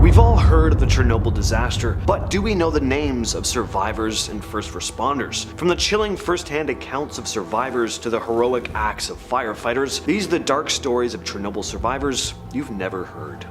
We've all heard of the Chernobyl disaster, but do we know the names of survivors and first responders? From the chilling first-hand accounts of survivors to the heroic acts of firefighters, these are the dark stories of Chernobyl survivors you've never heard.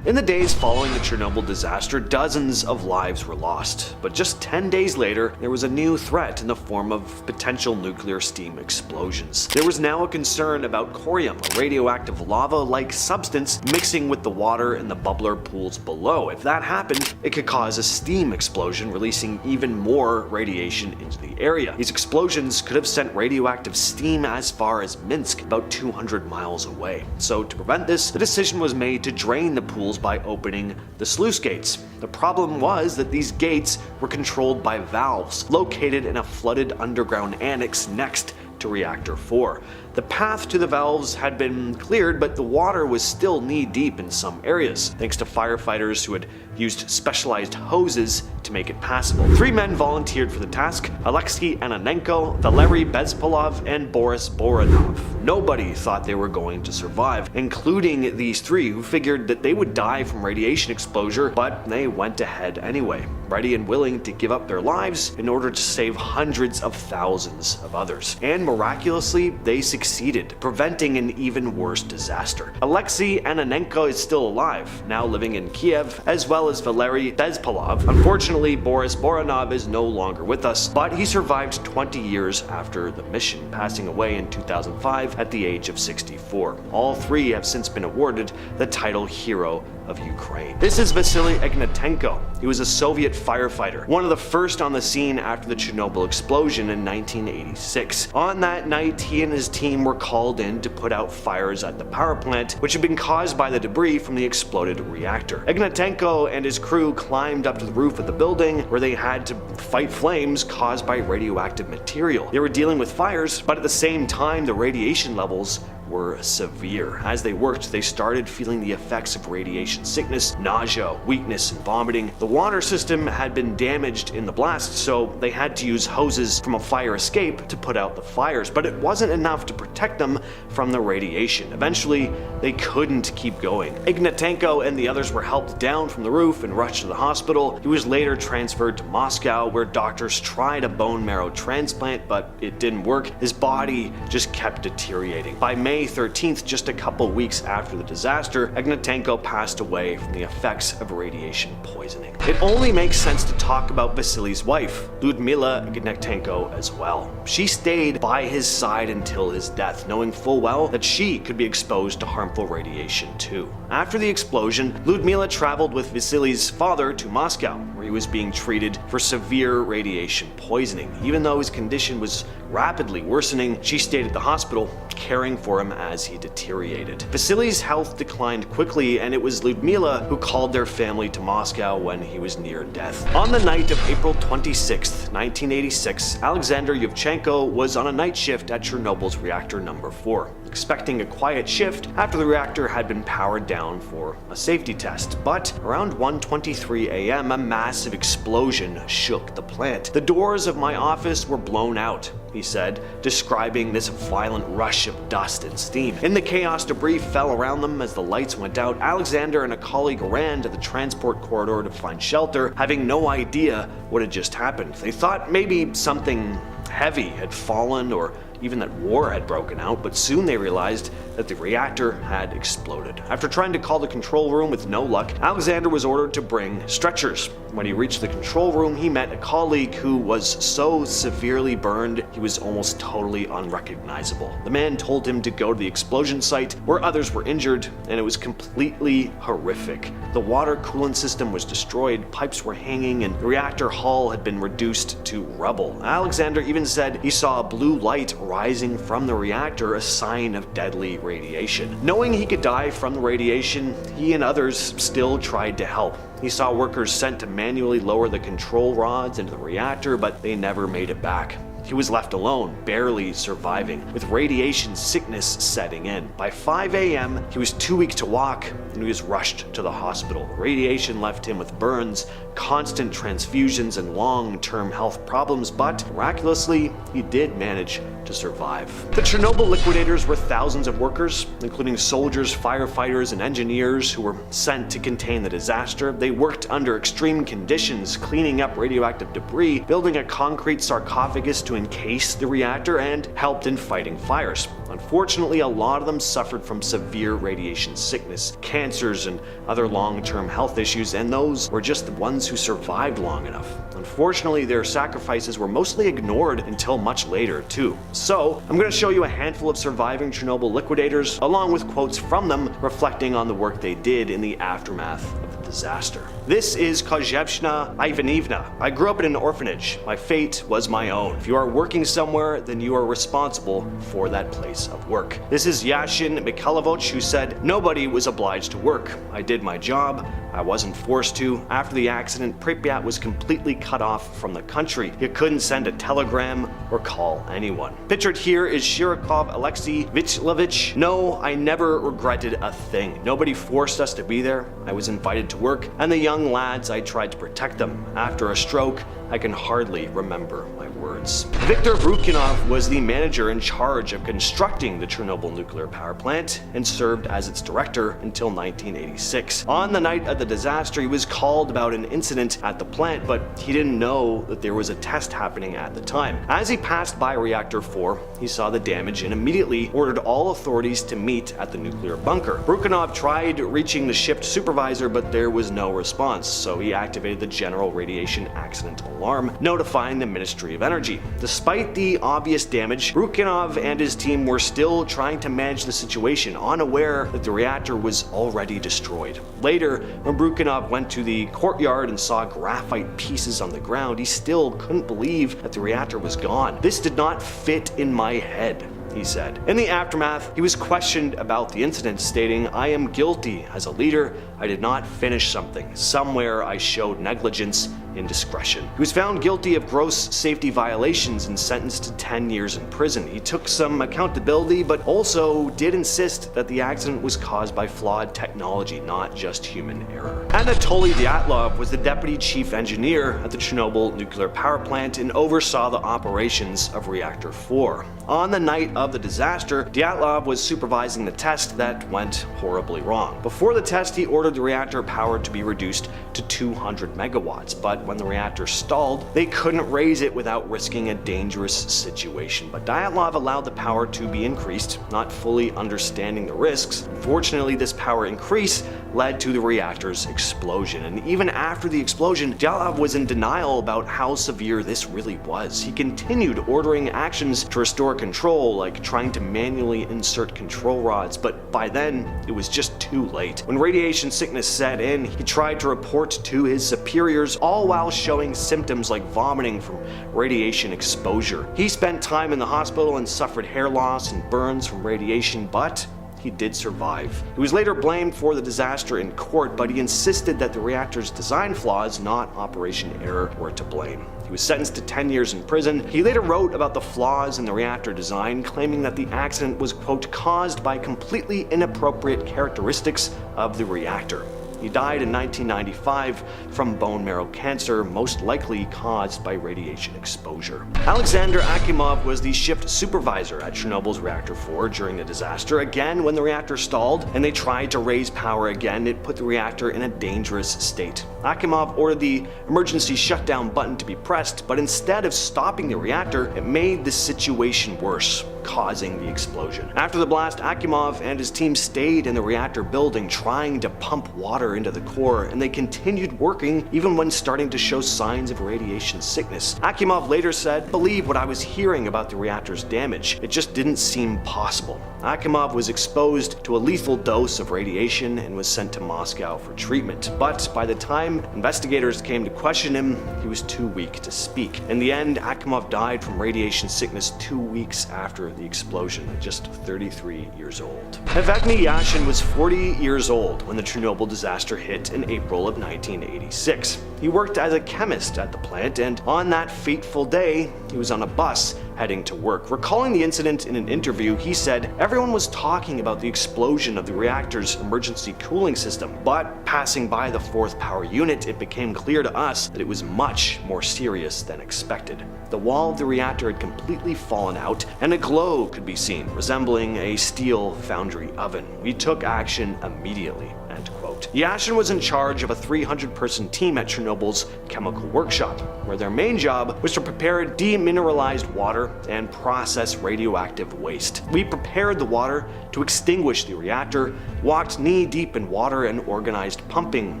In the days following the Chernobyl disaster, dozens of lives were lost. But just 10 days later, there was a new threat in the form of potential nuclear steam explosions. There was now a concern about corium, a radioactive lava-like substance mixing with the water in the bubbler pools below. If that happened, it could cause a steam explosion, releasing even more radiation into the area. These explosions could have sent radioactive steam as far as Minsk, about 200 miles away. So to prevent this, the decision was made to drain the pools by opening the sluice gates. The problem was that these gates were controlled by valves located in a flooded underground annex next to Reactor 4. The path to the valves had been cleared, but the water was still knee-deep in some areas, thanks to firefighters who had used specialized hoses to make it passable. 3 men volunteered for the task: Alexei Ananenko, Valery Bezpolov, and Boris Boranov. Nobody thought they were going to survive, including these 3 who figured that they would die from radiation exposure, but they went ahead anyway, ready and willing to give up their lives in order to save hundreds of thousands of others. And miraculously, they succeeded, preventing an even worse disaster. Alexei Ananenko is still alive, now living in Kiev, as well as Valery Bezpolov. Unfortunately, Boris Boranov is no longer with us, but he survived 20 years after the mission, passing away in 2005 at the age of 64. All 3 have since been awarded the title Hero of Ukraine. This is Vasily Ignatenko. He was a Soviet firefighter, one of the first on the scene after the Chernobyl explosion in 1986. On that night, he and his team were called in to put out fires at the power plant, which had been caused by the debris from the exploded reactor. Ignatenko and his crew climbed up to the roof of the building, where they had to fight flames caused by radioactive material. They were dealing with fires, but at the same time, the radiation levels were severe. As they worked, they started feeling the effects of radiation sickness, nausea, weakness, and vomiting. The water system had been damaged in the blast, so they had to use hoses from a fire escape to put out the fires, but it wasn't enough to protect them from the radiation. Eventually, they couldn't keep going. Ignatenko and the others were helped down from the roof and rushed to the hospital. He was later transferred to Moscow, where doctors tried a bone marrow transplant, but it didn't work. His body just kept deteriorating. By May 13th, just a couple weeks after the disaster, Ignatenko passed away from the effects of radiation poisoning. It only makes sense to talk about Vasily's wife, Lyudmila Ignatenko, as well. She stayed by his side until his death, knowing full well that she could be exposed to harmful radiation too. After the explosion, Lyudmila traveled with Vasily's father to Moscow, where he was being treated for severe radiation poisoning. Even though his condition was rapidly worsening, she stayed at the hospital, caring for him as he deteriorated. Vasily's health declined quickly, and it was Lyudmila who called their family to Moscow when he was near death. On the night of April 26, 1986, Alexander Yevchenko was on a night shift at Chernobyl's reactor number 4, expecting a quiet shift after the reactor had been powered down for a safety test. But around 1:23 a.m., a massive explosion shook the plant. "The doors of my office were blown out," he said, describing this violent rush of dust and steam. In the chaos, debris fell around them as the lights went out. Alexander and a colleague ran to the transport corridor to find shelter, having no idea what had just happened. They thought maybe something heavy had fallen or even that war had broken out, but soon they realized that the reactor had exploded. After trying to call the control room with no luck, Alexander was ordered to bring stretchers. When he reached the control room, he met a colleague who was so severely burned he was almost totally unrecognizable. The man told him to go to the explosion site where others were injured, and it was completely horrific. The water coolant system was destroyed, pipes were hanging, and the reactor hull had been reduced to rubble. Alexander even said he saw a blue light rising from the reactor, a sign of deadly radiation. Knowing he could die from the radiation, he and others still tried to help. He saw workers sent to manually lower the control rods into the reactor, but they never made it back. He was left alone, barely surviving, with radiation sickness setting in. By 5 a.m., he was too weak to walk, and he was rushed to the hospital. Radiation left him with burns constant transfusions and long-term health problems, but miraculously, he did manage to survive. The Chernobyl liquidators were thousands of workers, including soldiers, firefighters, and engineers who were sent to contain the disaster. They worked under extreme conditions, cleaning up radioactive debris, building a concrete sarcophagus to encase the reactor, and helped in fighting fires. Unfortunately, a lot of them suffered from severe radiation sickness, cancers, and other long-term health issues, and those were just the ones who survived long enough. Unfortunately, their sacrifices were mostly ignored until much later, too. So, I'm going to show you a handful of surviving Chernobyl liquidators, along with quotes from them reflecting on the work they did in the aftermath of the disaster. This is Kozhevshna Ivanivna. I grew up in an orphanage. My fate was my own. If you are working somewhere, then you are responsible for that place of work. This is Yashin Mikhailovich, who said, "Nobody was obliged to work. I did my job. I wasn't forced to. After the accident, Pripyat was completely cut off from the country. You couldn't send a telegram or call anyone." Pictured here is Shirokov Alexei Vichlovich. "No, I never regretted a thing. Nobody forced us to be there. I was invited to work, and the young lads, I tried to protect them. After a stroke, I can hardly remember my words." Viktor Brukinov was the manager in charge of constructing the Chernobyl nuclear power plant and served as its director until 1986. On the night of the disaster, he was called about an incident at the plant, but he didn't know that there was a test happening at the time. As he passed by reactor 4, he saw the damage and immediately ordered all authorities to meet at the nuclear bunker. Brukinov tried reaching the shift supervisor, but there was no response, so he activated the general radiation accident alarm, notifying the Ministry of Energy. Despite the obvious damage, Brukinov and his team were still trying to manage the situation, unaware that the reactor was already destroyed. Later, when Brukinov went to the courtyard and saw graphite pieces on the ground, he still couldn't believe that the reactor was gone. "This did not fit in my head," he said. In the aftermath, he was questioned about the incident, stating, "I am guilty. As a leader, I did not finish something. Somewhere I showed negligence, indiscretion." He was found guilty of gross safety violations and sentenced to 10 years in prison. He took some accountability, but also did insist that the accident was caused by flawed technology, not just human error. Anatoly Dyatlov was the deputy chief engineer at the Chernobyl nuclear power plant and oversaw the operations of reactor 4. On the night of the disaster, Dyatlov was supervising the test that went horribly wrong. Before the test, he ordered the reactor power to be reduced to 200 megawatts, but when the reactor stalled, they couldn't raise it without risking a dangerous situation. But Dyatlov allowed the power to be increased, not fully understanding the risks. Unfortunately, this power increase led to the reactor's explosion, and even after the explosion, Dyatlov was in denial about how severe this really was. He continued ordering actions to restore control, like trying to manually insert control rods, but by then, it was just too late. When radiation sickness set in, he tried to report to his superiors, all while showing symptoms like vomiting from radiation exposure. He spent time in the hospital and suffered hair loss and burns from radiation, but he did survive. He was later blamed for the disaster in court, but he insisted that the reactor's design flaws, not operation error, were to blame. He was sentenced to 10 years in prison. He later wrote about the flaws in the reactor design, claiming that the accident was, quote, caused by completely inappropriate characteristics of the reactor. He died in 1995 from bone marrow cancer, most likely caused by radiation exposure. Alexander Akimov was the shift supervisor at Chernobyl's reactor 4 during the disaster. Again, when the reactor stalled and they tried to raise power again, it put the reactor in a dangerous state. Akimov ordered the emergency shutdown button to be pressed, but instead of stopping the reactor, it made the situation worse, causing the explosion. After the blast, Akimov and his team stayed in the reactor building trying to pump water into the core, and they continued working even when starting to show signs of radiation sickness. Akimov later said, "Believe what I was hearing about the reactor's damage. It just didn't seem possible." Akimov was exposed to a lethal dose of radiation and was sent to Moscow for treatment. But by the time investigators came to question him, he was too weak to speak. In the end, Akimov died from radiation sickness 2 weeks after the explosion, at just 33 years old. Evgeny Yashin was 40 years old when the Chernobyl disaster hit in April of 1986. He worked as a chemist at the plant, and on that fateful day, he was on a bus heading to work. Recalling the incident in an interview, he said, "Everyone was talking about the explosion of the reactor's emergency cooling system, but passing by the fourth power unit, it became clear to us that it was much more serious than expected. The wall of the reactor had completely fallen out, and a glow could be seen, resembling a steel foundry oven. We took action immediately." End quote. Yashin was in charge of a 300-person team at Chernobyl's chemical workshop, where their main job was to prepare demineralized water and process radioactive waste. "We prepared the water to extinguish the reactor, walked knee-deep in water, and organized pumping.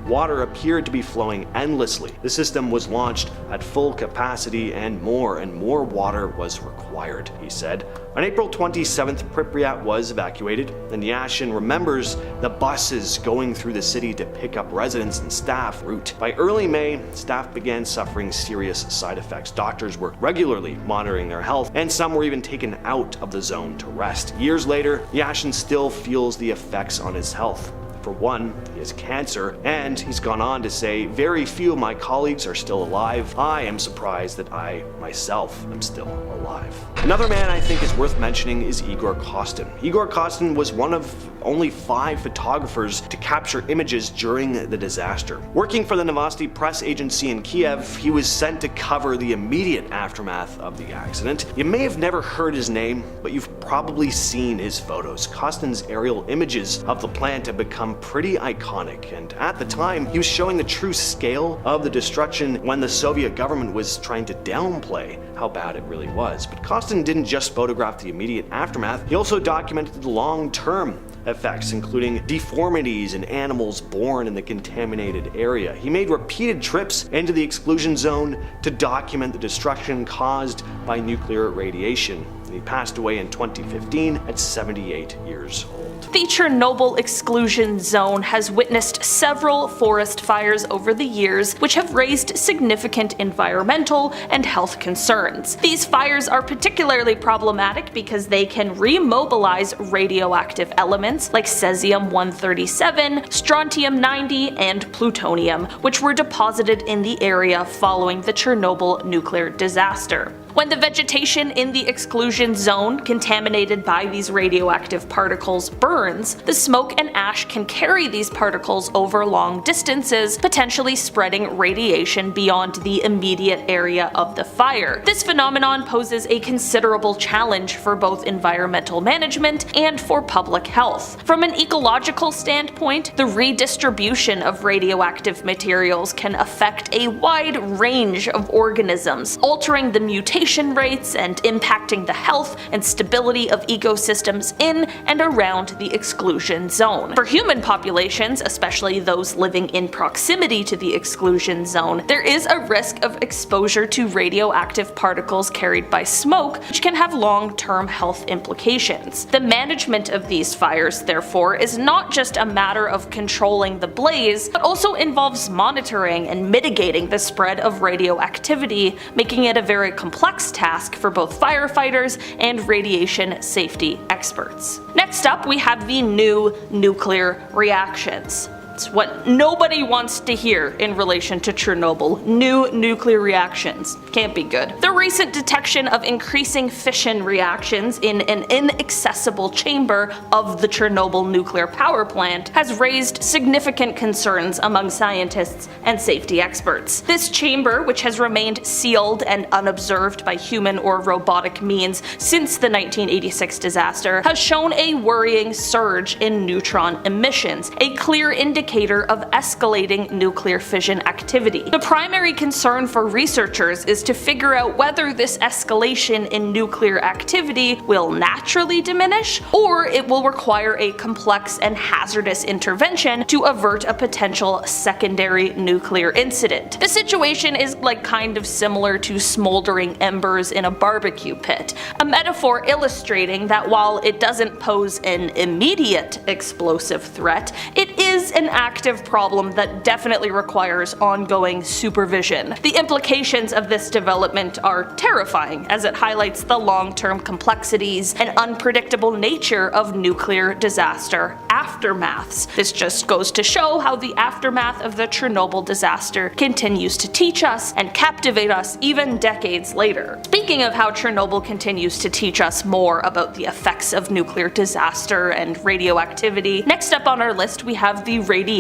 Water appeared to be flowing endlessly. The system was launched at full capacity, and more water was required," he said. On April 27th, Pripyat was evacuated, and Yashin remembers the buses going through the city to pick up residents and staff route. By early May, staff began suffering serious side effects. Doctors were regularly monitoring their health, and some were even taken out of the zone to rest. Years later, Yashin still feels the effects on his health. For one, he has cancer, and he's gone on to say, "Very few of my colleagues are still alive. I am surprised that I, myself, am still alive." Another man I think is worth mentioning is Igor Kostin. Igor Kostin was one of only 5 photographers to capture images during the disaster. Working for the Novosti press agency in Kiev, he was sent to cover the immediate aftermath of the accident. You may have never heard his name, but you've probably seen his photos. Kostin's aerial images of the plant have become pretty iconic, and at the time, he was showing the true scale of the destruction when the Soviet government was trying to downplay how bad it really was. But Kostin didn't just photograph the immediate aftermath, he also documented the long-term effects, including deformities in animals born in the contaminated area. He made repeated trips into the exclusion zone to document the destruction caused by nuclear radiation. And he passed away in 2015 at 78 years old. The Chernobyl exclusion zone has witnessed several forest fires over the years, which have raised significant environmental and health concerns. These fires are particularly problematic because they can remobilize radioactive elements like cesium-137, strontium-90, and plutonium, which were deposited in the area following the Chernobyl nuclear disaster. When the vegetation in the exclusion zone contaminated by these radioactive particles burns, the smoke and ash can carry these particles over long distances, potentially spreading radiation beyond the immediate area of the fire. This phenomenon poses a considerable challenge for both environmental management and for public health. From an ecological standpoint, the redistribution of radioactive materials can affect a wide range of organisms, altering the mutation rates and impacting the health and stability of ecosystems in and around the exclusion zone. For human populations, especially those living in proximity to the exclusion zone, there is a risk of exposure to radioactive particles carried by smoke, which can have long-term health implications. The management of these fires, therefore, is not just a matter of controlling the blaze, but also involves monitoring and mitigating the spread of radioactivity, making it a very complex task for both firefighters and radiation safety experts. Next up, we have the new nuclear reactions. It's what nobody wants to hear in relation to Chernobyl. New nuclear reactions. Can't be good. The recent detection of increasing fission reactions in an inaccessible chamber of the Chernobyl nuclear power plant has raised significant concerns among scientists and safety experts. This chamber, which has remained sealed and unobserved by human or robotic means since the 1986 disaster, has shown a worrying surge in neutron emissions, a clear indicator of escalating nuclear fission activity. The primary concern for researchers is to figure out whether this escalation in nuclear activity will naturally diminish, or it will require a complex and hazardous intervention to avert a potential secondary nuclear incident. The situation is kind of similar to smoldering embers in a barbecue pit, a metaphor illustrating that while it doesn't pose an immediate explosive threat, it is an active problem that definitely requires ongoing supervision. The implications of this development are terrifying, as it highlights the long-term complexities and unpredictable nature of nuclear disaster aftermaths. This just goes to show how the aftermath of the Chernobyl disaster continues to teach us and captivate us even decades later. Speaking of how Chernobyl continues to teach us more about the effects of nuclear disaster and radioactivity, next up on our list we have the radiation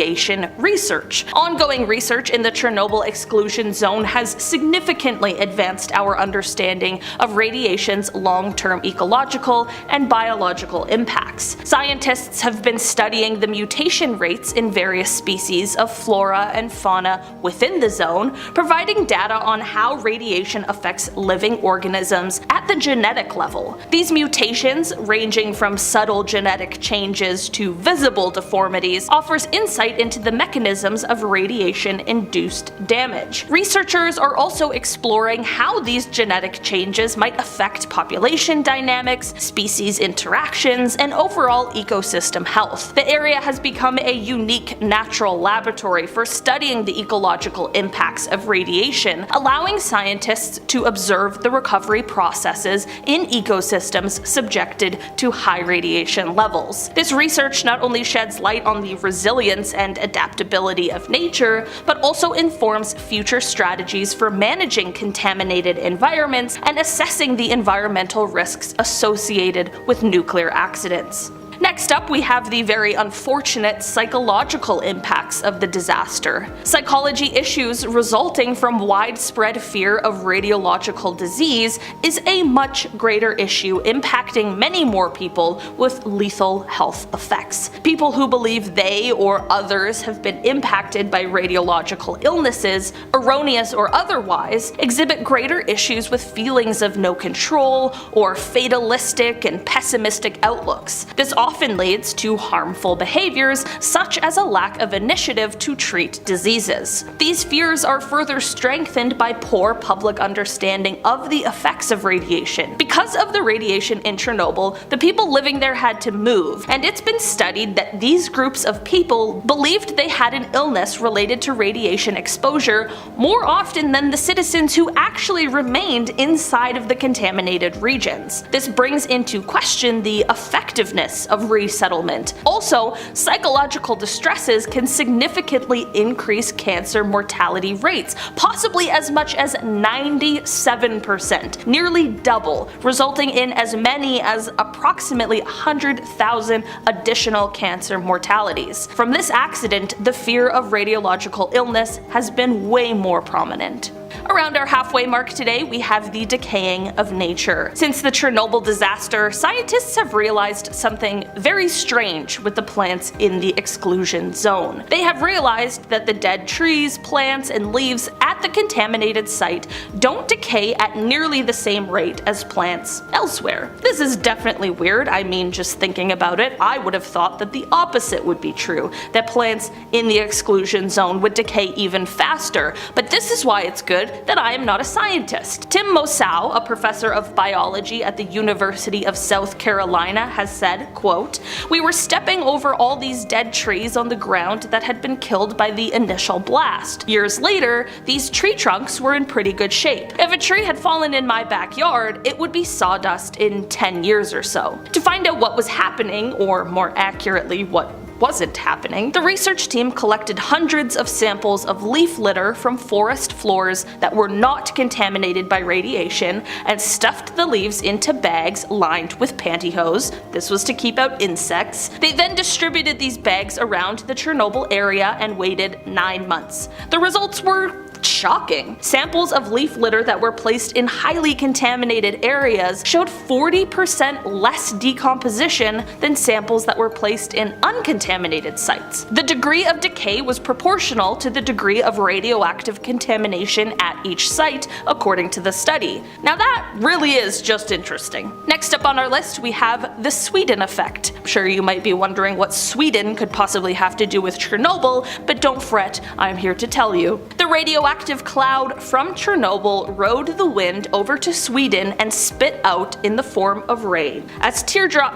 research. Ongoing research in the Chernobyl exclusion zone has significantly advanced our understanding of radiation's long-term ecological and biological impacts. Scientists have been studying the mutation rates in various species of flora and fauna within the zone, providing data on how radiation affects living organisms at the genetic level. These mutations, ranging from subtle genetic changes to visible deformities, offers insight into the mechanisms of radiation-induced damage. Researchers are also exploring how these genetic changes might affect population dynamics, species interactions, and overall ecosystem health. The area has become a unique natural laboratory for studying the ecological impacts of radiation, allowing scientists to observe the recovery processes in ecosystems subjected to high radiation levels. This research not only sheds light on the resilience and adaptability of nature, but also informs future strategies for managing contaminated environments and assessing the environmental risks associated with nuclear accidents. Next up, we have the very unfortunate psychological impacts of the disaster. Psychology issues resulting from widespread fear of radiological disease is a much greater issue, impacting many more people with lethal health effects. People who believe they or others have been impacted by radiological illnesses, erroneous or otherwise, exhibit greater issues with feelings of no control or fatalistic and pessimistic outlooks. This often leads to harmful behaviors, such as a lack of initiative to treat diseases. These fears are further strengthened by poor public understanding of the effects of radiation. Because of the radiation in Chernobyl, the people living there had to move, and it's been studied that these groups of people believed they had an illness related to radiation exposure more often than the citizens who actually remained inside of the contaminated regions. This brings into question the effectiveness of resettlement. Also, psychological distresses can significantly increase cancer mortality rates, possibly as much as 97%, nearly double, resulting in as many as approximately 100,000 additional cancer mortalities. From this accident, the fear of radiological illness has been way more prominent. Around our halfway mark today, we have the decaying of nature. Since the Chernobyl disaster, scientists have realized something very strange with the plants in the exclusion zone. They have realized that the dead trees, plants, and leaves at the contaminated site don't decay at nearly the same rate as plants elsewhere. This is definitely weird. I mean, just thinking about it, I would have thought that the opposite would be true, that plants in the exclusion zone would decay even faster, but this is why it's good that I am not a scientist. Tim Mosow, a professor of biology at the University of South Carolina, has said, quote, "We were stepping over all these dead trees on the ground that had been killed by the initial blast. Years later, these tree trunks were in pretty good shape. If a tree had fallen in my backyard, it would be sawdust in 10 years or so." To find out what was happening, or more accurately, what wasn't happening, the research team collected hundreds of samples of leaf litter from forest floors that were not contaminated by radiation and stuffed the leaves into bags lined with pantyhose. This was to keep out insects. They then distributed these bags around the Chernobyl area and waited 9 months. The results were shocking. Samples of leaf litter that were placed in highly contaminated areas showed 40% less decomposition than samples that were placed in uncontaminated sites. The degree of decay was proportional to the degree of radioactive contamination at each site, according to the study. Now that really is just interesting. Next up on our list, we have the Sweden effect. I'm sure you might be wondering what Sweden could possibly have to do with Chernobyl, but don't fret, I'm here to tell you. The radioactive cloud from Chernobyl rode the wind over to Sweden and spit out in the form of rain. As teardrop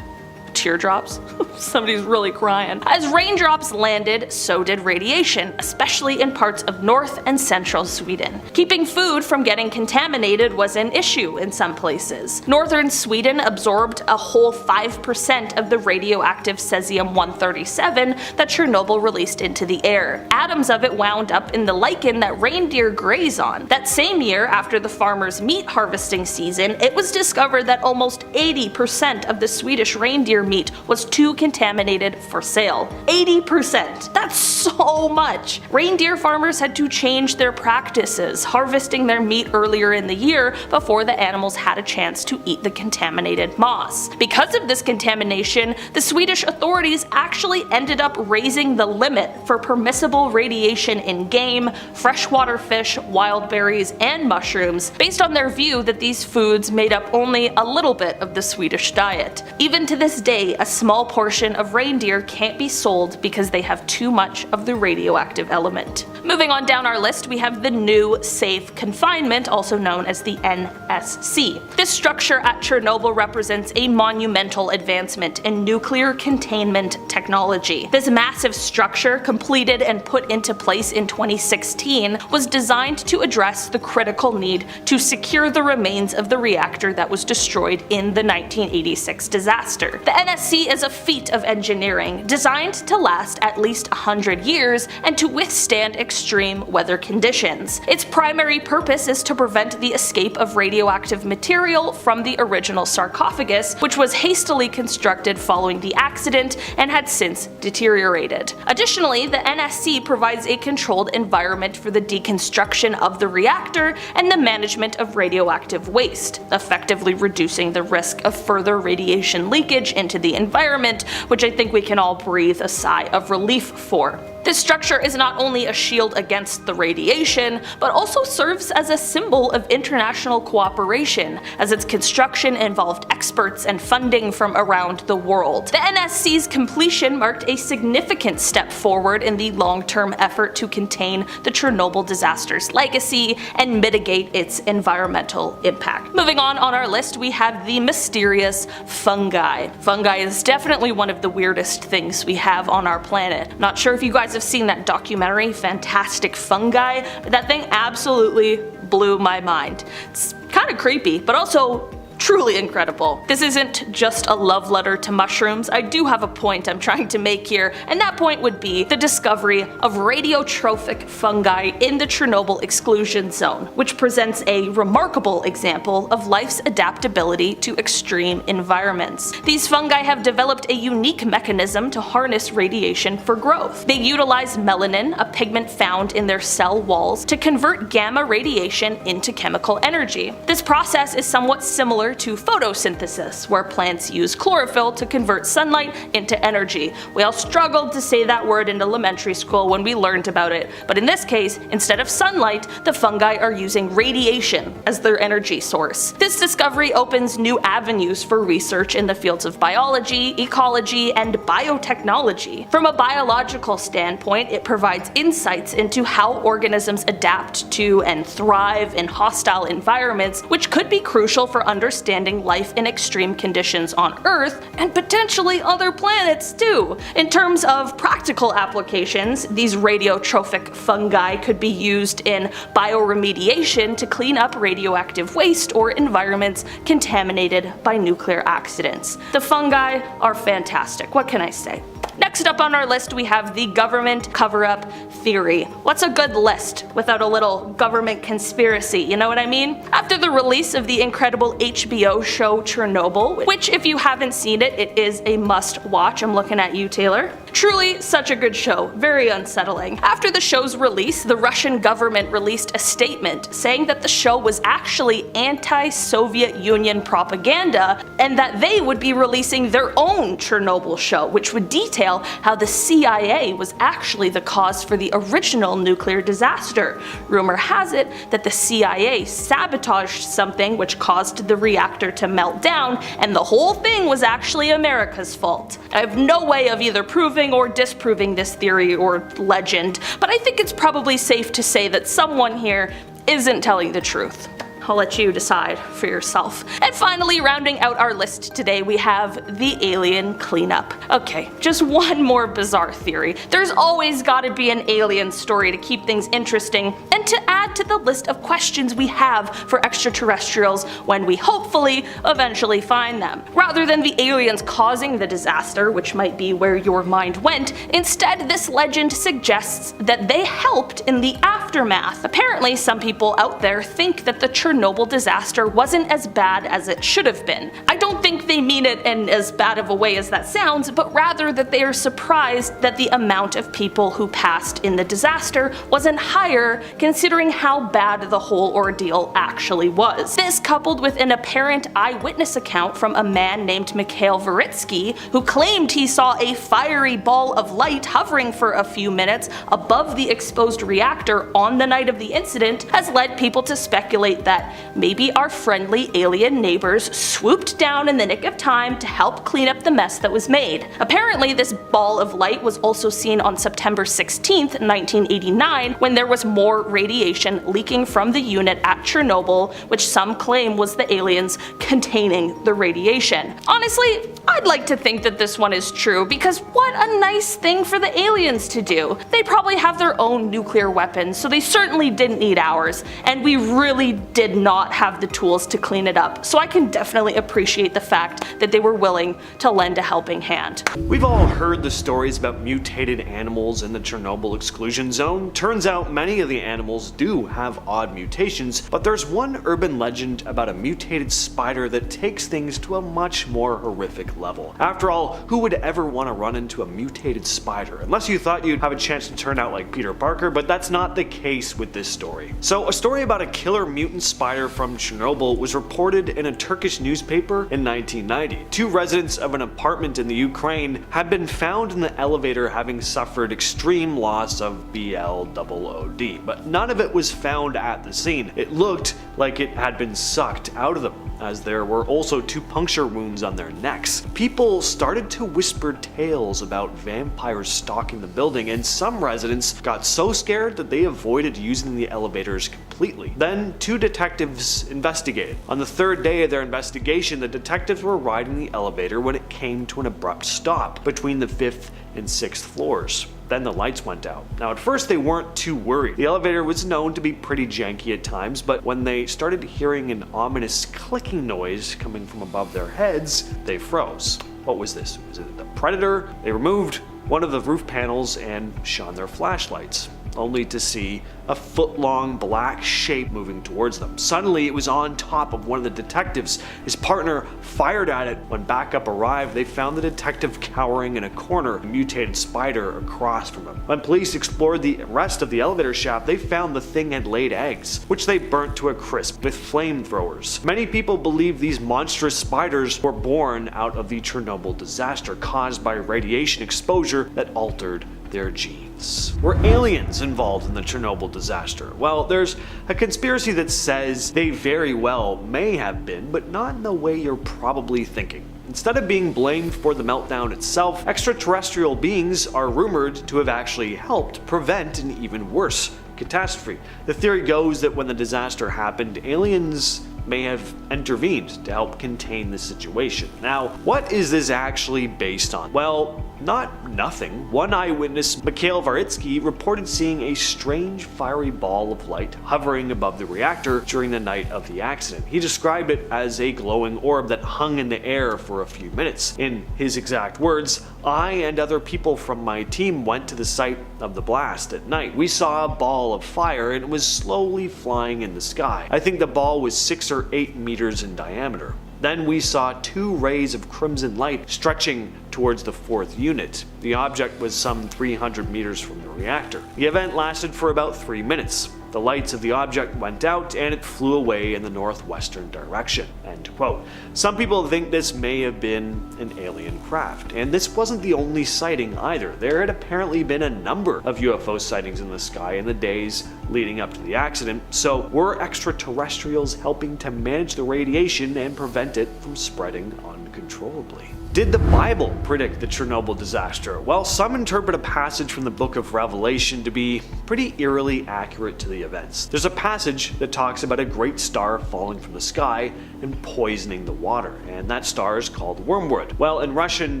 teardrops. Somebody's really crying. As raindrops landed, so did radiation, especially in parts of north and central Sweden. Keeping food from getting contaminated was an issue in some places. Northern Sweden absorbed a whole 5% of the radioactive cesium-137 that Chernobyl released into the air. Atoms of it wound up in the lichen that reindeer graze on. That same year, after the farmers' meat harvesting season, it was discovered that almost 80% of the Swedish reindeer meat was too contaminated for sale. 80%! That's so much! Reindeer farmers had to change their practices, harvesting their meat earlier in the year before the animals had a chance to eat the contaminated moss. Because of this contamination, the Swedish authorities actually ended up raising the limit for permissible radiation in game, freshwater fish, wild berries, and mushrooms, based on their view that these foods made up only a little bit of the Swedish diet. Even to this day, a small portion of reindeer can't be sold because they have too much of the radioactive element. Moving on down our list, we have the new safe confinement, also known as the NSC. This structure at Chernobyl represents a monumental advancement in nuclear containment technology. This massive structure, completed and put into place in 2016, was designed to address the critical need to secure the remains of the reactor that was destroyed in the 1986 disaster. The NSC is a feat of engineering, designed to last at least 100 years and to withstand extreme weather conditions. Its primary purpose is to prevent the escape of radioactive material from the original sarcophagus, which was hastily constructed following the accident and had since deteriorated. Additionally, the NSC provides a controlled environment for the deconstruction of the reactor and the management of radioactive waste, effectively reducing the risk of further radiation leakage into the environment, which I think we can all breathe a sigh of relief for. This structure is not only a shield against the radiation, but also serves as a symbol of international cooperation, as its construction involved experts and funding from around the world. The NSC's completion marked a significant step forward in the long-term effort to contain the Chernobyl disaster's legacy and mitigate its environmental impact. Moving on our list, we have the mysterious fungi. Fungi is definitely one of the weirdest things we have on our planet. Not sure if you guys have seen that documentary, Fantastic Fungi, but that thing absolutely blew my mind. It's kind of creepy, but also truly incredible. This isn't just a love letter to mushrooms. I do have a point I'm trying to make here, and that point would be the discovery of radiotrophic fungi in the Chernobyl exclusion zone, which presents a remarkable example of life's adaptability to extreme environments. These fungi have developed a unique mechanism to harness radiation for growth. They utilize melanin, a pigment found in their cell walls, to convert gamma radiation into chemical energy. This process is somewhat similar to photosynthesis, where plants use chlorophyll to convert sunlight into energy. We all struggled to say that word in elementary school when we learned about it, but in this case, instead of sunlight, the fungi are using radiation as their energy source. This discovery opens new avenues for research in the fields of biology, ecology, and biotechnology. From a biological standpoint, it provides insights into how organisms adapt to and thrive in hostile environments, which could be crucial for understanding life in extreme conditions on Earth, and potentially other planets too. In terms of practical applications, these radiotrophic fungi could be used in bioremediation to clean up radioactive waste or environments contaminated by nuclear accidents. The fungi are fantastic, what can I say? Next up on our list, we have the government cover-up theory. What's a good list without a little government conspiracy, you know what I mean? After the release of the incredible HBO show Chernobyl, which if you haven't seen it, it is a must-watch. I'm looking at you, Taylor. Truly such a good show, very unsettling. After the show's release, the Russian government released a statement saying that the show was actually anti-Soviet Union propaganda and that they would be releasing their own Chernobyl show, which would detail how the CIA was actually the cause for the original nuclear disaster. Rumor has it that the CIA sabotaged something which caused the reactor to melt down, and the whole thing was actually America's fault. I have no way of either proving or disproving this theory or legend, but I think it's probably safe to say that someone here isn't telling the truth. I'll let you decide for yourself. And finally, rounding out our list today, we have the alien cleanup. Okay, just one more bizarre theory. There's always gotta be an alien story to keep things interesting and to add to the list of questions we have for extraterrestrials when we hopefully eventually find them. Rather than the aliens causing the disaster, which might be where your mind went, instead this legend suggests that they helped in the aftermath. Apparently, some people out there think that the Chernobyl disaster wasn't as bad as it should have been. I don't think they mean it in as bad of a way as that sounds, but rather that they are surprised that the amount of people who passed in the disaster wasn't higher considering how bad the whole ordeal actually was. This, coupled with an apparent eyewitness account from a man named Mikhail Varitsky, who claimed he saw a fiery ball of light hovering for a few minutes above the exposed reactor on the night of the incident, has led people to speculate that maybe our friendly alien neighbors swooped down in the nick of time to help clean up the mess that was made. Apparently, this ball of light was also seen on September 16th, 1989, when there was more radiation leaking from the unit at Chernobyl, which some claim was the aliens containing the radiation. Honestly, I'd like to think that this one is true, because what a nice thing for the aliens to do. They probably have their own nuclear weapons, so they certainly didn't need ours, and we really did not have the tools to clean it up, so I can definitely appreciate the fact that they were willing to lend a helping hand. We've all heard the stories about mutated animals in the Chernobyl exclusion zone. Turns out many of the animals do have odd mutations, but there's one urban legend about a mutated spider that takes things to a much more horrific level. After all, who would ever want to run into a mutated spider? Unless you thought you'd have a chance to turn out like Peter Parker, but that's not the case with this story. So, a story about a killer mutant spider from Chernobyl was reported in a Turkish newspaper in 1990. Two residents of an apartment in the Ukraine had been found in the elevator having suffered extreme loss of BLOOD, but none of it was found at the scene. It looked like it had been sucked out of them, as there were also 2 puncture wounds on their necks. People started to whisper tales about vampires stalking the building, and some residents got so scared that they avoided using the elevators completely. Then 2 detectives investigated. On the 3rd day of their investigation, the detectives were riding the elevator when it came to an abrupt stop between the 5th and 6th floors. Then the lights went out. Now at first they weren't too worried. The elevator was known to be pretty janky at times, but when they started hearing an ominous clicking noise coming from above their heads, they froze. What was this? Was it the predator? They removed one of the roof panels and shone their flashlights, only to see a foot-long black shape moving towards them. Suddenly, it was on top of one of the detectives. His partner fired at it. When backup arrived, they found the detective cowering in a corner, a mutated spider across from him. When police explored the rest of the elevator shaft, they found the thing had laid eggs, which they burnt to a crisp with flamethrowers. Many people believe these monstrous spiders were born out of the Chernobyl disaster caused by radiation exposure that altered their genes. Were aliens involved in the Chernobyl disaster? Well, there's a conspiracy that says they very well may have been, but not in the way you're probably thinking. Instead of being blamed for the meltdown itself, extraterrestrial beings are rumored to have actually helped prevent an even worse catastrophe. The theory goes that when the disaster happened, aliens may have intervened to help contain the situation. Now, what is this actually based on? Well, nothing. One eyewitness, Mikhail Varitsky, reported seeing a strange fiery ball of light hovering above the reactor during the night of the accident. He described it as a glowing orb that hung in the air for a few minutes. In his exact words, "I and other people from my team went to the site of the blast at night. We saw a ball of fire and it was slowly flying in the sky. I think the ball was 6 or 8 meters in diameter. Then we saw 2 rays of crimson light stretching towards the 4th unit. The object was some 300 meters from the reactor. The event lasted for about 3 minutes. The lights of the object went out and it flew away in the northwestern direction." End quote. Some people think this may have been an alien craft, and this wasn't the only sighting either. There had apparently been a number of UFO sightings in the sky in the days leading up to the accident, so were extraterrestrials helping to manage the radiation and prevent it from spreading on uncontrollably. Did the Bible predict the Chernobyl disaster? Well, some interpret a passage from the book of Revelation to be pretty eerily accurate to the events. There's a passage that talks about a great star falling from the sky and poisoning the water, and that star is called wormwood. Well, in Russian,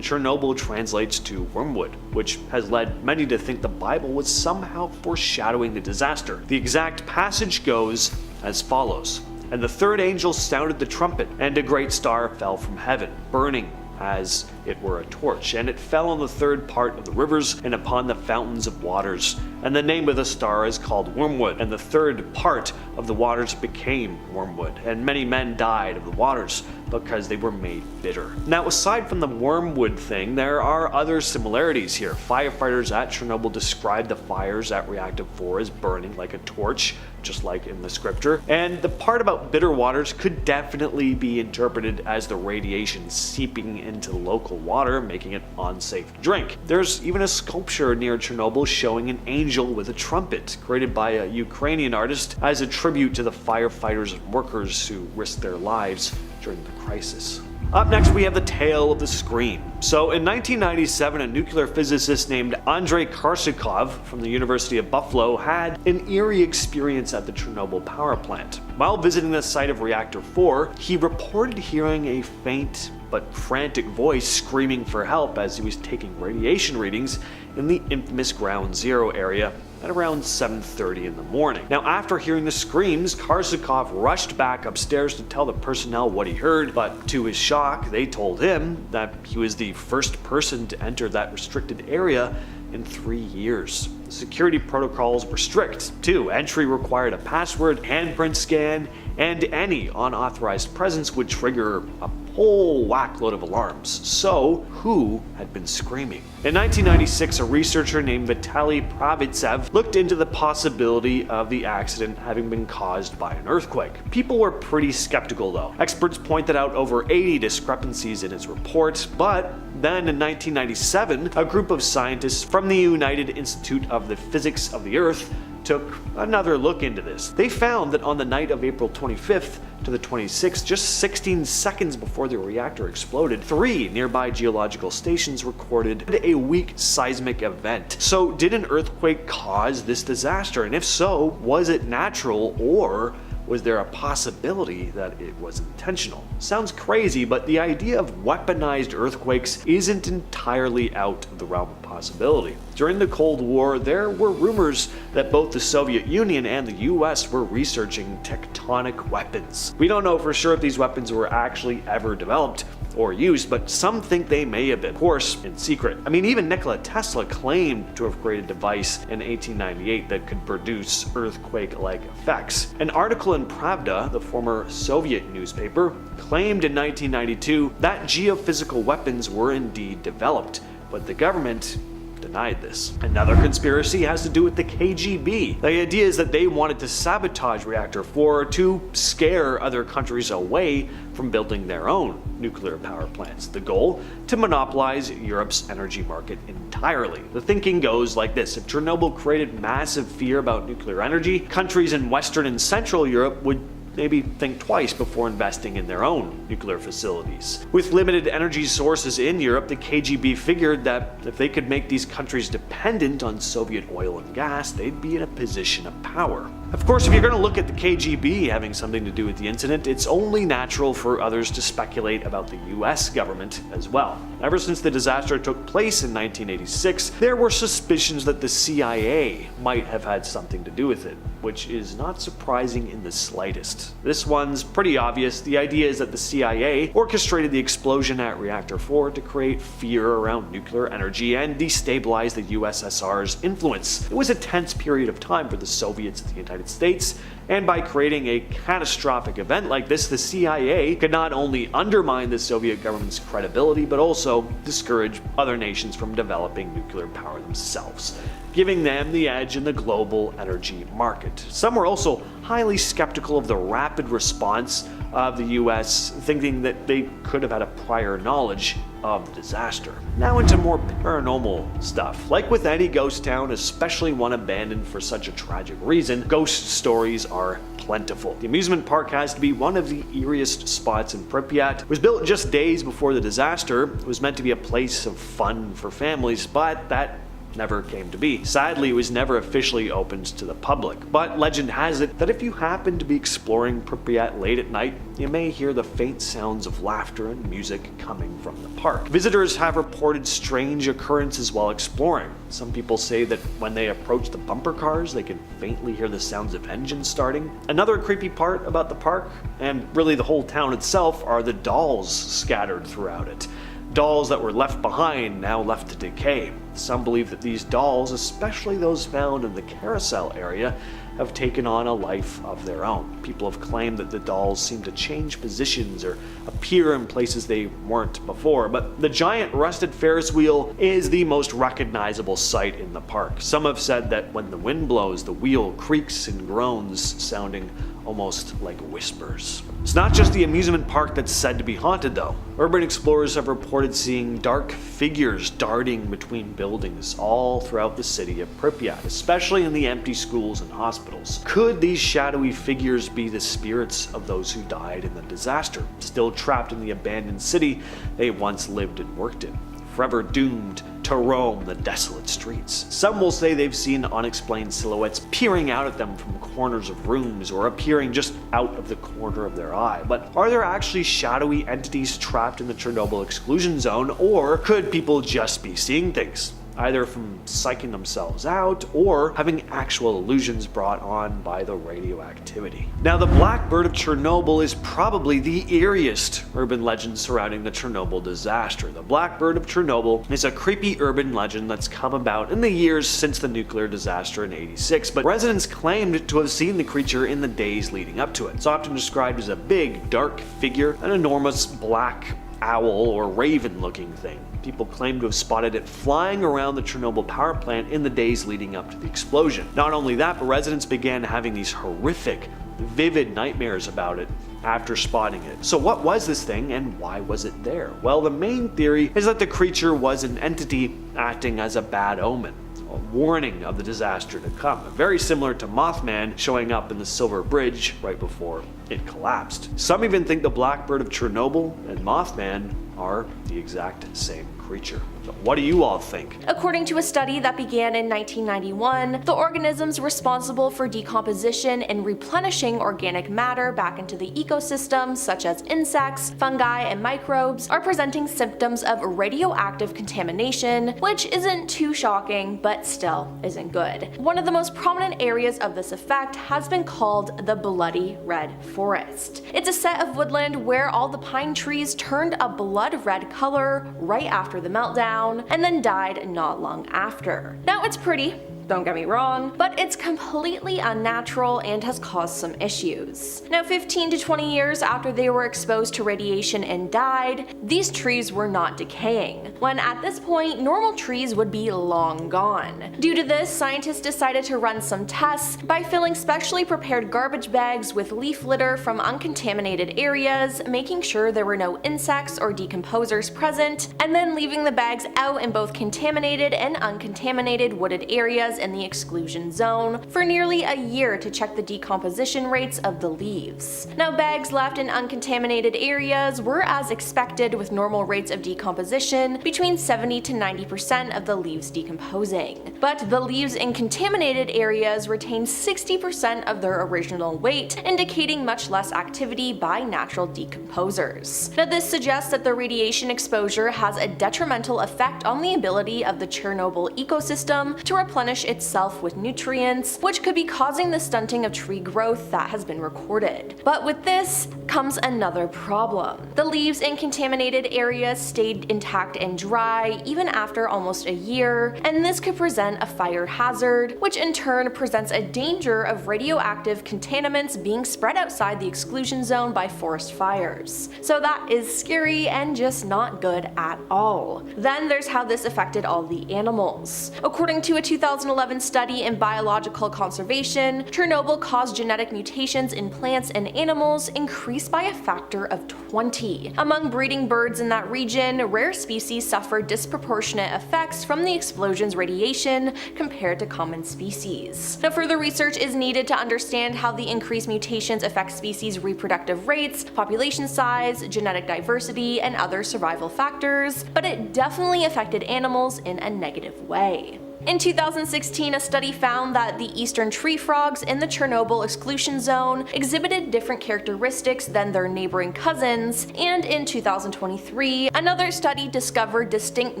Chernobyl translates to wormwood, which has led many to think the Bible was somehow foreshadowing the disaster. The exact passage goes as follows: "And the third angel sounded the trumpet, and a great star fell from heaven, burning as it were a torch, and it fell on the third part of the rivers and upon the fountains of waters. And the name of the star is called Wormwood, and the third part of the waters became wormwood, and many men died of the waters, because they were made bitter." Now, aside from the wormwood thing, there are other similarities here. Firefighters at Chernobyl described the fires at Reactor 4 as burning like a torch, just like in the scripture. And the part about bitter waters could definitely be interpreted as the radiation seeping into local water, making it unsafe to drink. There's even a sculpture near Chernobyl showing an angel with a trumpet, created by a Ukrainian artist as a tribute to the firefighters and workers who risked their lives during the crisis. Up next, we have the tale of the scream. So in 1997, a nuclear physicist named Andrei Korsakov from the University of Buffalo had an eerie experience at the Chernobyl power plant. While visiting the site of Reactor 4, he reported hearing a faint but frantic voice screaming for help as he was taking radiation readings in the infamous Ground Zero area at around 7:30 in the morning. Now, after hearing the screams, Korsakov rushed back upstairs to tell the personnel what he heard, but to his shock, they told him that he was the first person to enter that restricted area in 3 years. The security protocols were strict, too. Entry required a password, handprint scan, and any unauthorized presence would trigger a whole whackload of alarms. So, who had been screaming? In 1996, a researcher named Vitaly Pravitsev looked into the possibility of the accident having been caused by an earthquake. People were pretty skeptical though. Experts pointed out over 80 discrepancies in his report, but then in 1997, a group of scientists from the United Institute of the Physics of the Earth took another look into this. They found that on the night of April 25th to the 26th, just 16 seconds before the reactor exploded, 3 nearby geological stations recorded a weak seismic event. So did an earthquake cause this disaster? And if so, was it natural, or was there a possibility that it was intentional? Sounds crazy, but the idea of weaponized earthquakes isn't entirely out of the realm of possibility. During the Cold War, there were rumors that both the Soviet Union and the US were researching tectonic weapons. We don't know for sure if these weapons were actually ever developed or used, but some think they may have been, of course, in secret. I mean, even Nikola Tesla claimed to have created a device in 1898 that could produce earthquake-like effects. An article in Pravda, the former Soviet newspaper, claimed in 1992 that geophysical weapons were indeed developed, but the government denied this. Another conspiracy has to do with the KGB. The idea is that they wanted to sabotage Reactor 4 to scare other countries away from building their own nuclear power plants. The goal? To monopolize Europe's energy market entirely. The thinking goes like this: if Chernobyl created massive fear about nuclear energy, countries in Western and Central Europe would maybe think twice before investing in their own nuclear facilities. With limited energy sources in Europe, the KGB figured that if they could make these countries dependent on Soviet oil and gas, they'd be in a position of power. Of course, if you're going to look at the KGB having something to do with the incident, it's only natural for others to speculate about the US government as well. Ever since the disaster took place in 1986, there were suspicions that the CIA might have had something to do with it, which is not surprising in the slightest. This one's pretty obvious. The idea is that the CIA orchestrated the explosion at Reactor 4 to create fear around nuclear energy and destabilize the USSR's influence. It was a tense period of time for the Soviets and the United States, and by creating a catastrophic event like this, the CIA could not only undermine the Soviet government's credibility, but also discourage other nations from developing nuclear power themselves, giving them the edge in the global energy market. Some were also highly skeptical of the rapid response of the US, thinking that they could have had a prior knowledge of the disaster. Now into more paranormal stuff. Like with any ghost town, especially one abandoned for such a tragic reason, ghost stories are plentiful. The amusement park has to be one of the eeriest spots in Pripyat. It was built just days before the disaster. It was meant to be a place of fun for families, but that never came to be. Sadly, it was never officially opened to the public, but legend has it that if you happen to be exploring Pripyat late at night, you may hear the faint sounds of laughter and music coming from the park. Visitors have reported strange occurrences while exploring. Some people say that when they approach the bumper cars, they can faintly hear the sounds of engines starting. Another creepy part about the park, and really the whole town itself, are the dolls scattered throughout it. Dolls that were left behind, now left to decay. Some believe that these dolls, especially those found in the carousel area, have taken on a life of their own. People have claimed that the dolls seem to change positions or appear in places they weren't before, but the giant rusted Ferris wheel is the most recognizable sight in the park. Some have said that when the wind blows, the wheel creaks and groans, sounding almost like whispers. It's not just the amusement park that's said to be haunted though. Urban explorers have reported seeing dark figures darting between buildings all throughout the city of Pripyat, especially in the empty schools and hospitals. Could these shadowy figures be the spirits of those who died in the disaster, still trapped in the abandoned city they once lived and worked in, forever doomed to roam the desolate streets? Some will say they've seen unexplained silhouettes peering out at them from corners of rooms or appearing just out of the corner of their eye. But are there actually shadowy entities trapped in the Chernobyl exclusion zone, or could people just be seeing things, either from psyching themselves out or having actual illusions brought on by the radioactivity? Now, the Blackbird of Chernobyl is probably the eeriest urban legend surrounding the Chernobyl disaster. The Blackbird of Chernobyl is a creepy urban legend that's come about in the years since the nuclear disaster in '86, but residents claimed to have seen the creature in the days leading up to it. It's often described as a big, dark figure, an enormous black owl or raven looking thing. People claim to have spotted it flying around the Chernobyl power plant in the days leading up to the explosion. Not only that, but residents began having these horrific, vivid nightmares about it after spotting it. So what was this thing and why was it there? Well, the main theory is that the creature was an entity acting as a bad omen, a warning of the disaster to come, very similar to Mothman showing up in the Silver Bridge right before it collapsed. Some even think the Blackbird of Chernobyl and Mothman are the exact same creature. So what do you all think? According to a study that began in 1991, the organisms responsible for decomposition and replenishing organic matter back into the ecosystem, such as insects, fungi, and microbes, are presenting symptoms of radioactive contamination, which isn't too shocking, but still isn't good. One of the most prominent areas of this effect has been called the Bloody Red Forest. It's a set of woodland where all the pine trees turned a blood red color right after the meltdown, and then died not long after. Now, it's pretty, don't get me wrong, but it's completely unnatural and has caused some issues. Now, 15 to 20 years after they were exposed to radiation and died, these trees were not decaying, when at this point, normal trees would be long gone. Due to this, scientists decided to run some tests by filling specially prepared garbage bags with leaf litter from uncontaminated areas, making sure there were no insects or decomposers present, and then leaving the bags out in both contaminated and uncontaminated wooded areas in the exclusion zone for nearly a year to check the decomposition rates of the leaves. Now, bags left in uncontaminated areas were as expected, with normal rates of decomposition between 70 to 90% of the leaves decomposing. But the leaves in contaminated areas retained 60% of their original weight, indicating much less activity by natural decomposers. Now, this suggests that the radiation exposure has a detrimental effect on the ability of the Chernobyl ecosystem to replenish itself with nutrients, which could be causing the stunting of tree growth that has been recorded. But with this comes another problem. The leaves in contaminated areas stayed intact and dry even after almost a year, and this could present a fire hazard, which in turn presents a danger of radioactive contaminants being spread outside the exclusion zone by forest fires. So that is scary and just not good at all. Then there's how this affected all the animals. According to a 2011 study in Biological Conservation, Chernobyl caused genetic mutations in plants and animals, increasing increased by a factor of 20. Among breeding birds in that region, rare species suffer disproportionate effects from the explosion's radiation compared to common species. Now, further research is needed to understand how the increased mutations affect species' reproductive rates, population size, genetic diversity, and other survival factors, but it definitely affected animals in a negative way. In 2016, a study found that the eastern tree frogs in the Chernobyl exclusion zone exhibited different characteristics than their neighboring cousins, and in 2023, another study discovered distinct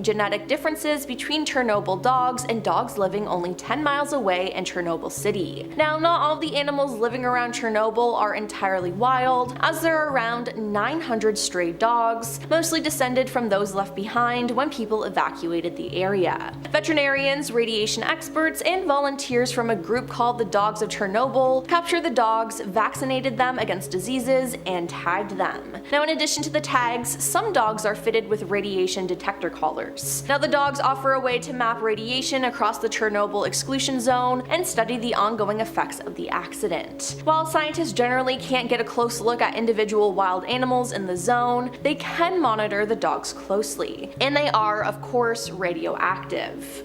genetic differences between Chernobyl dogs and dogs living only 10 miles away in Chernobyl City. Now, not all the animals living around Chernobyl are entirely wild, as there are around 900 stray dogs, mostly descended from those left behind when people evacuated the area. Veterinarians, radiation experts, and volunteers from a group called the Dogs of Chernobyl captured the dogs, vaccinated them against diseases, and tagged them. Now, in addition to the tags, some dogs are fitted with radiation detector collars. Now, the dogs offer a way to map radiation across the Chernobyl exclusion zone and study the ongoing effects of the accident. While scientists generally can't get a close look at individual wild animals in the zone, they can monitor the dogs closely, and they are, of course, radioactive.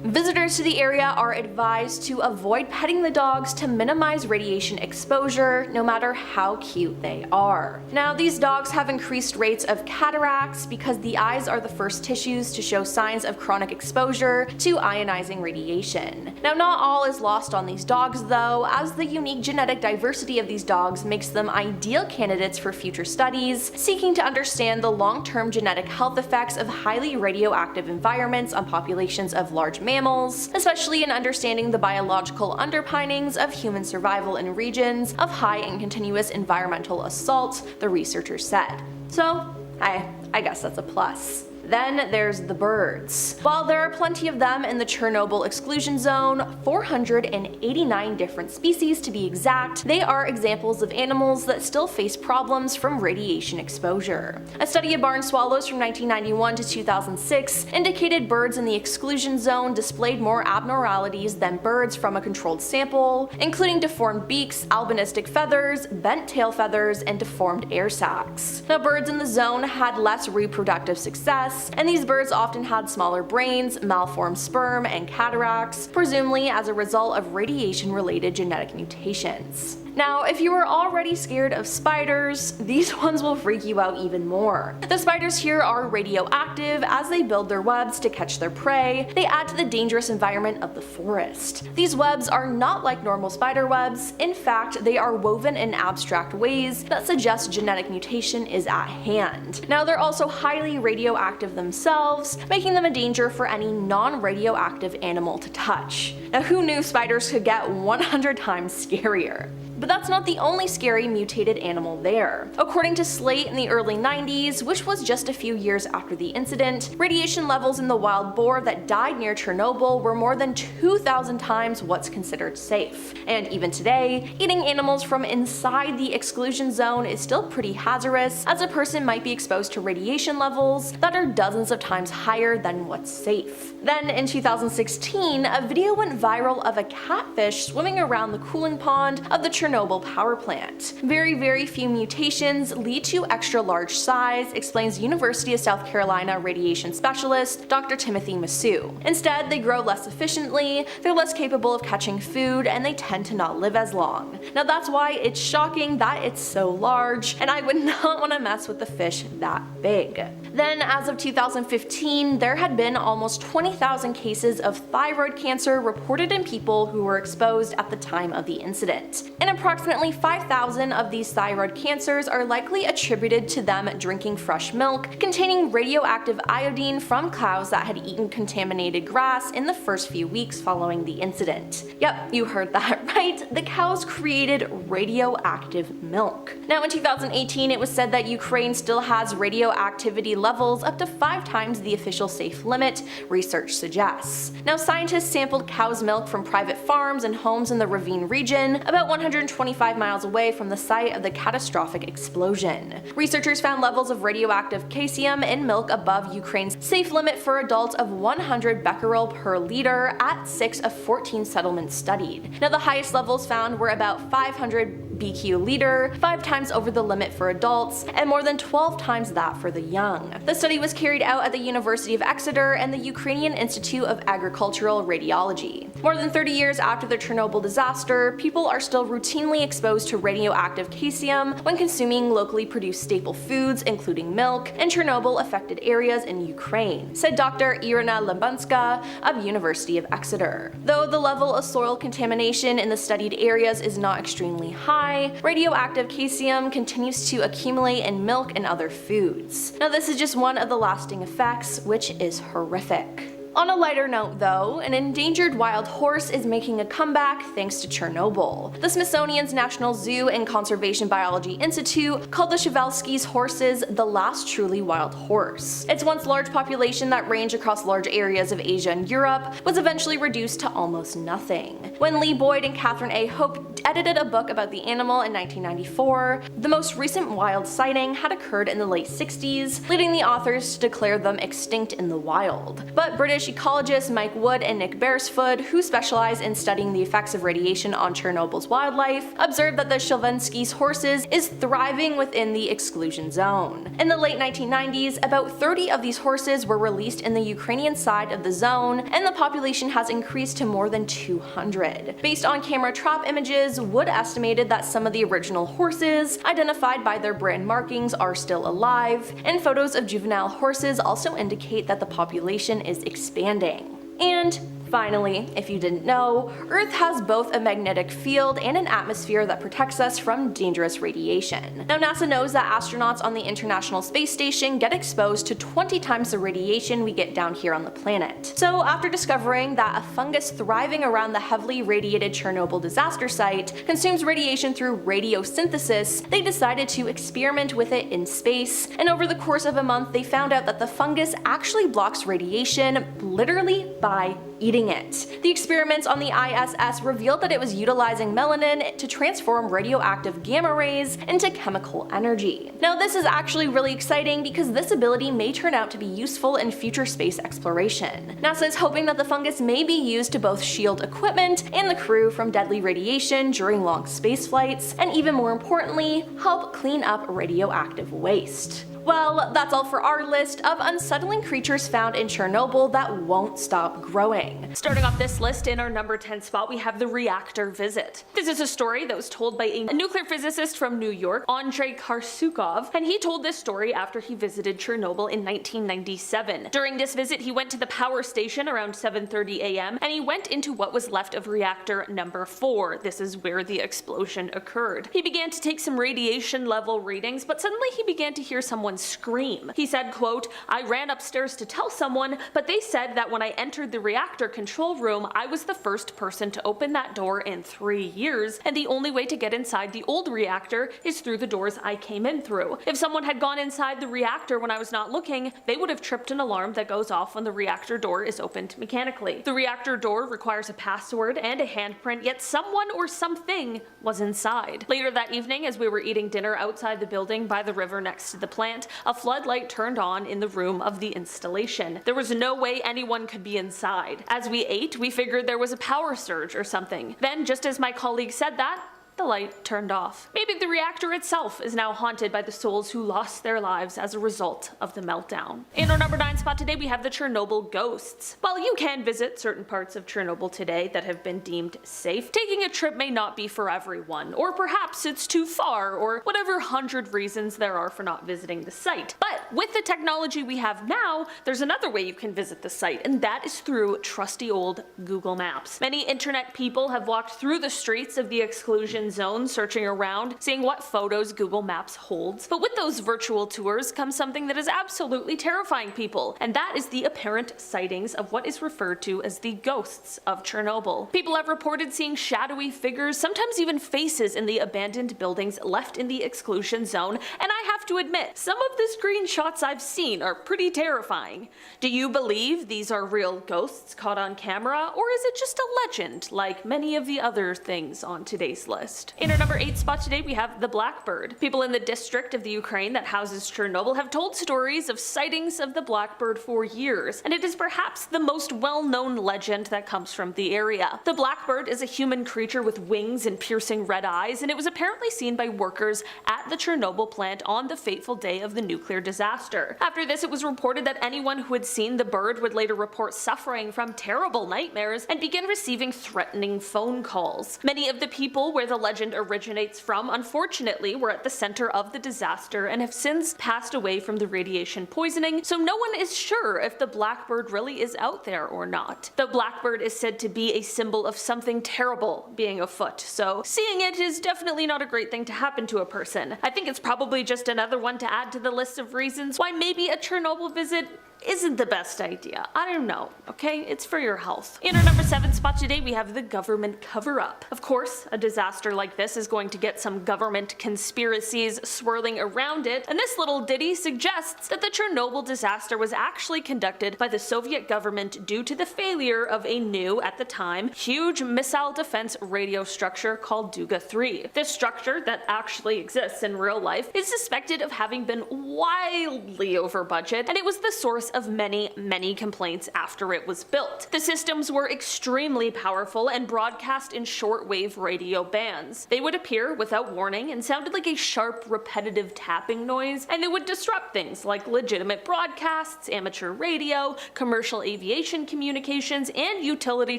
Visitors to the area are advised to avoid petting the dogs to minimize radiation exposure, no matter how cute they are. Now, these dogs have increased rates of cataracts because the eyes are the first tissues to show signs of chronic exposure to ionizing radiation. Now, not all is lost on these dogs though, as the unique genetic diversity of these dogs makes them ideal candidates for future studies, seeking to understand the long-term genetic health effects of highly radioactive environments on populations of large mammals, especially in understanding the biological underpinnings of human survival in regions of high and continuous environmental assault, the researchers said. So, I guess that's a plus. Then there's the birds. While there are plenty of them in the Chernobyl exclusion zone, 489 different species to be exact, they are examples of animals that still face problems from radiation exposure. A study of barn swallows from 1991 to 2006 indicated birds in the exclusion zone displayed more abnormalities than birds from a controlled sample, including deformed beaks, albinistic feathers, bent tail feathers, and deformed air sacs. Now, birds in the zone had less reproductive success, and these birds often had smaller brains, malformed sperm, and cataracts, presumably as a result of radiation-related genetic mutations. Now, if you were already scared of spiders, these ones will freak you out even more. The spiders here are radioactive as they build their webs to catch their prey. They add to the dangerous environment of the forest. These webs are not like normal spider webs. In fact, they are woven in abstract ways that suggest genetic mutation is at hand. Now, they're also highly radioactive themselves, making them a danger for any non-radioactive animal to touch. Now, who knew spiders could get 100 times scarier? But that's not the only scary mutated animal there. According to Slate in the early 90s, which was just a few years after the incident, radiation levels in the wild boar that died near Chernobyl were more than 2,000 times what's considered safe. And even today, eating animals from inside the exclusion zone is still pretty hazardous, as a person might be exposed to radiation levels that are dozens of times higher than what's safe. Then in 2016, a video went viral of a catfish swimming around the cooling pond of the Chernobyl power plant. Very few mutations lead to extra large size, explains University of South Carolina radiation specialist Dr. Timothy Masu. Instead, they grow less efficiently, they're less capable of catching food, and they tend to not live as long. Now, that's why it's shocking that it's so large, and I would not want to mess with a fish that big. Then, as of 2015, there had been almost 20,000 cases of thyroid cancer reported in people who were exposed at the time of the incident. And approximately 5,000 of these thyroid cancers are likely attributed to them drinking fresh milk containing radioactive iodine from cows that had eaten contaminated grass in the first few weeks following the incident. Yep, you heard that right. The cows created radioactive milk. Now, in 2018, it was said that Ukraine still has radioactivity levels up to 5 times the official safe limit, research suggests. Now, scientists sampled cow's milk from private farms and homes in the Ravine region, about 125 miles away from the site of the catastrophic explosion. Researchers found levels of radioactive caesium in milk above Ukraine's safe limit for adults of 100 becquerel per liter at 6 of 14 settlements studied. Now, the highest levels found were about 500 BQ/liter, 5 times over the limit for adults, and more than 12 times that for the young. The study was carried out at the University of Exeter and the Ukrainian Institute of Agricultural Radiology. More than 30 years after the Chernobyl disaster, people are still routinely exposed to radioactive caesium when consuming locally produced staple foods, including milk, in Chernobyl-affected areas in Ukraine, said Dr. Irina Lebunska of University of Exeter. Though the level of soil contamination in the studied areas is not extremely high, radioactive caesium continues to accumulate in milk and other foods. Now, this is just one of the lasting effects, which is horrific. On a lighter note though, an endangered wild horse is making a comeback thanks to Chernobyl. The Smithsonian's National Zoo and Conservation Biology Institute called the Przewalski's horses the last truly wild horse. Its once large population that ranged across large areas of Asia and Europe was eventually reduced to almost nothing. When Lee Boyd and Catherine A. Hope edited a book about the animal in 1994, the most recent wild sighting had occurred in the late 60s, leading the authors to declare them extinct in the wild. But British ecologists Mike Wood and Nick Beresford, who specialize in studying the effects of radiation on Chernobyl's wildlife, observed that the Przewalski's horses is thriving within the exclusion zone. In the late 1990s, about 30 of these horses were released in the Ukrainian side of the zone, and the population has increased to more than 200. Based on camera trap images, Wood estimated that some of the original horses, identified by their brand markings, are still alive, and photos of juvenile horses also indicate that the population is expanding. And finally, if you didn't know, Earth has both a magnetic field and an atmosphere that protects us from dangerous radiation. Now, NASA knows that astronauts on the International Space Station get exposed to 20 times the radiation we get down here on the planet. So after discovering that a fungus thriving around the heavily radiated Chernobyl disaster site consumes radiation through radiosynthesis, they decided to experiment with it in space, and over the course of a month they found out that the fungus actually blocks radiation literally by eating it. The experiments on the ISS revealed that it was utilizing melanin to transform radioactive gamma rays into chemical energy. Now, this is actually really exciting because this ability may turn out to be useful in future space exploration. NASA is hoping that the fungus may be used to both shield equipment and the crew from deadly radiation during long space flights, and even more importantly, help clean up radioactive waste. Well, that's all for our list of unsettling creatures found in Chernobyl that won't stop growing. Starting off this list, in our number 10 spot, we have the reactor visit. This is a story that was told by a nuclear physicist from New York, Andrei Karsukov, and he told this story after he visited Chernobyl in 1997. During this visit, he went to the power station around 7:30 a.m. and he went into what was left of reactor number 4. This is where the explosion occurred. He began to take some radiation level readings, but suddenly he began to hear someone scream. He said, quote, "I ran upstairs to tell someone, but they said that when I entered the reactor control room, I was the first person to open that door in 3 years, and the only way to get inside the old reactor is through the doors I came in through. If someone had gone inside the reactor when I was not looking, they would have tripped an alarm that goes off when the reactor door is opened mechanically. The reactor door requires a password and a handprint, yet someone or something was inside." Later that evening, as we were eating dinner outside the building by the river next to the plant, a floodlight turned on in the room of the installation. There was no way anyone could be inside. As we ate, we figured there was a power surge or something. Then, just as my colleague said that, the light turned off. Maybe the reactor itself is now haunted by the souls who lost their lives as a result of the meltdown. In our number 9 spot today, we have the Chernobyl ghosts. While you can visit certain parts of Chernobyl today that have been deemed safe, taking a trip may not be for everyone, or perhaps it's too far, or whatever 100 reasons there are for not visiting the site. But with the technology we have now, there's another way you can visit the site, and that is through trusty old Google Maps. Many internet people have walked through the streets of the exclusion zone, searching around, seeing what photos Google Maps holds. But with those virtual tours comes something that is absolutely terrifying people, and that is the apparent sightings of what is referred to as the ghosts of Chernobyl. People have reported seeing shadowy figures, sometimes even faces, in the abandoned buildings left in the exclusion zone, and I have to admit, some of the screenshots I've seen are pretty terrifying. Do you believe these are real ghosts caught on camera, or is it just a legend, like many of the other things on today's list? In our number 8 spot today, we have the Blackbird. People in the district of the Ukraine that houses Chernobyl have told stories of sightings of the Blackbird for years, and it is perhaps the most well-known legend that comes from the area. The Blackbird is a human creature with wings and piercing red eyes, and it was apparently seen by workers at the Chernobyl plant on the fateful day of the nuclear disaster. After this, it was reported that anyone who had seen the bird would later report suffering from terrible nightmares and begin receiving threatening phone calls. Many of the people where the legend originates from, unfortunately, were at the center of the disaster and have since passed away from the radiation poisoning, so no one is sure if the Blackbird really is out there or not. The Blackbird is said to be a symbol of something terrible being afoot, so seeing it is definitely not a great thing to happen to a person. I think it's probably just another one to add to the list of reasons why maybe a Chernobyl visit isn't the best idea. I don't know, okay? It's for your health. In our number 7 spot today, we have the government cover-up. Of course, a disaster like this is going to get some government conspiracies swirling around it, and this little ditty suggests that the Chernobyl disaster was actually conducted by the Soviet government due to the failure of a new, at the time, huge missile defense radio structure called Duga-3. This structure, that actually exists in real life, is suspected of having been wildly over budget, and it was the source of many complaints after it was built. The systems were extremely powerful and broadcast in shortwave radio bands. They would appear without warning and sounded like a sharp, repetitive tapping noise, and they would disrupt things like legitimate broadcasts, amateur radio, commercial aviation communications, and utility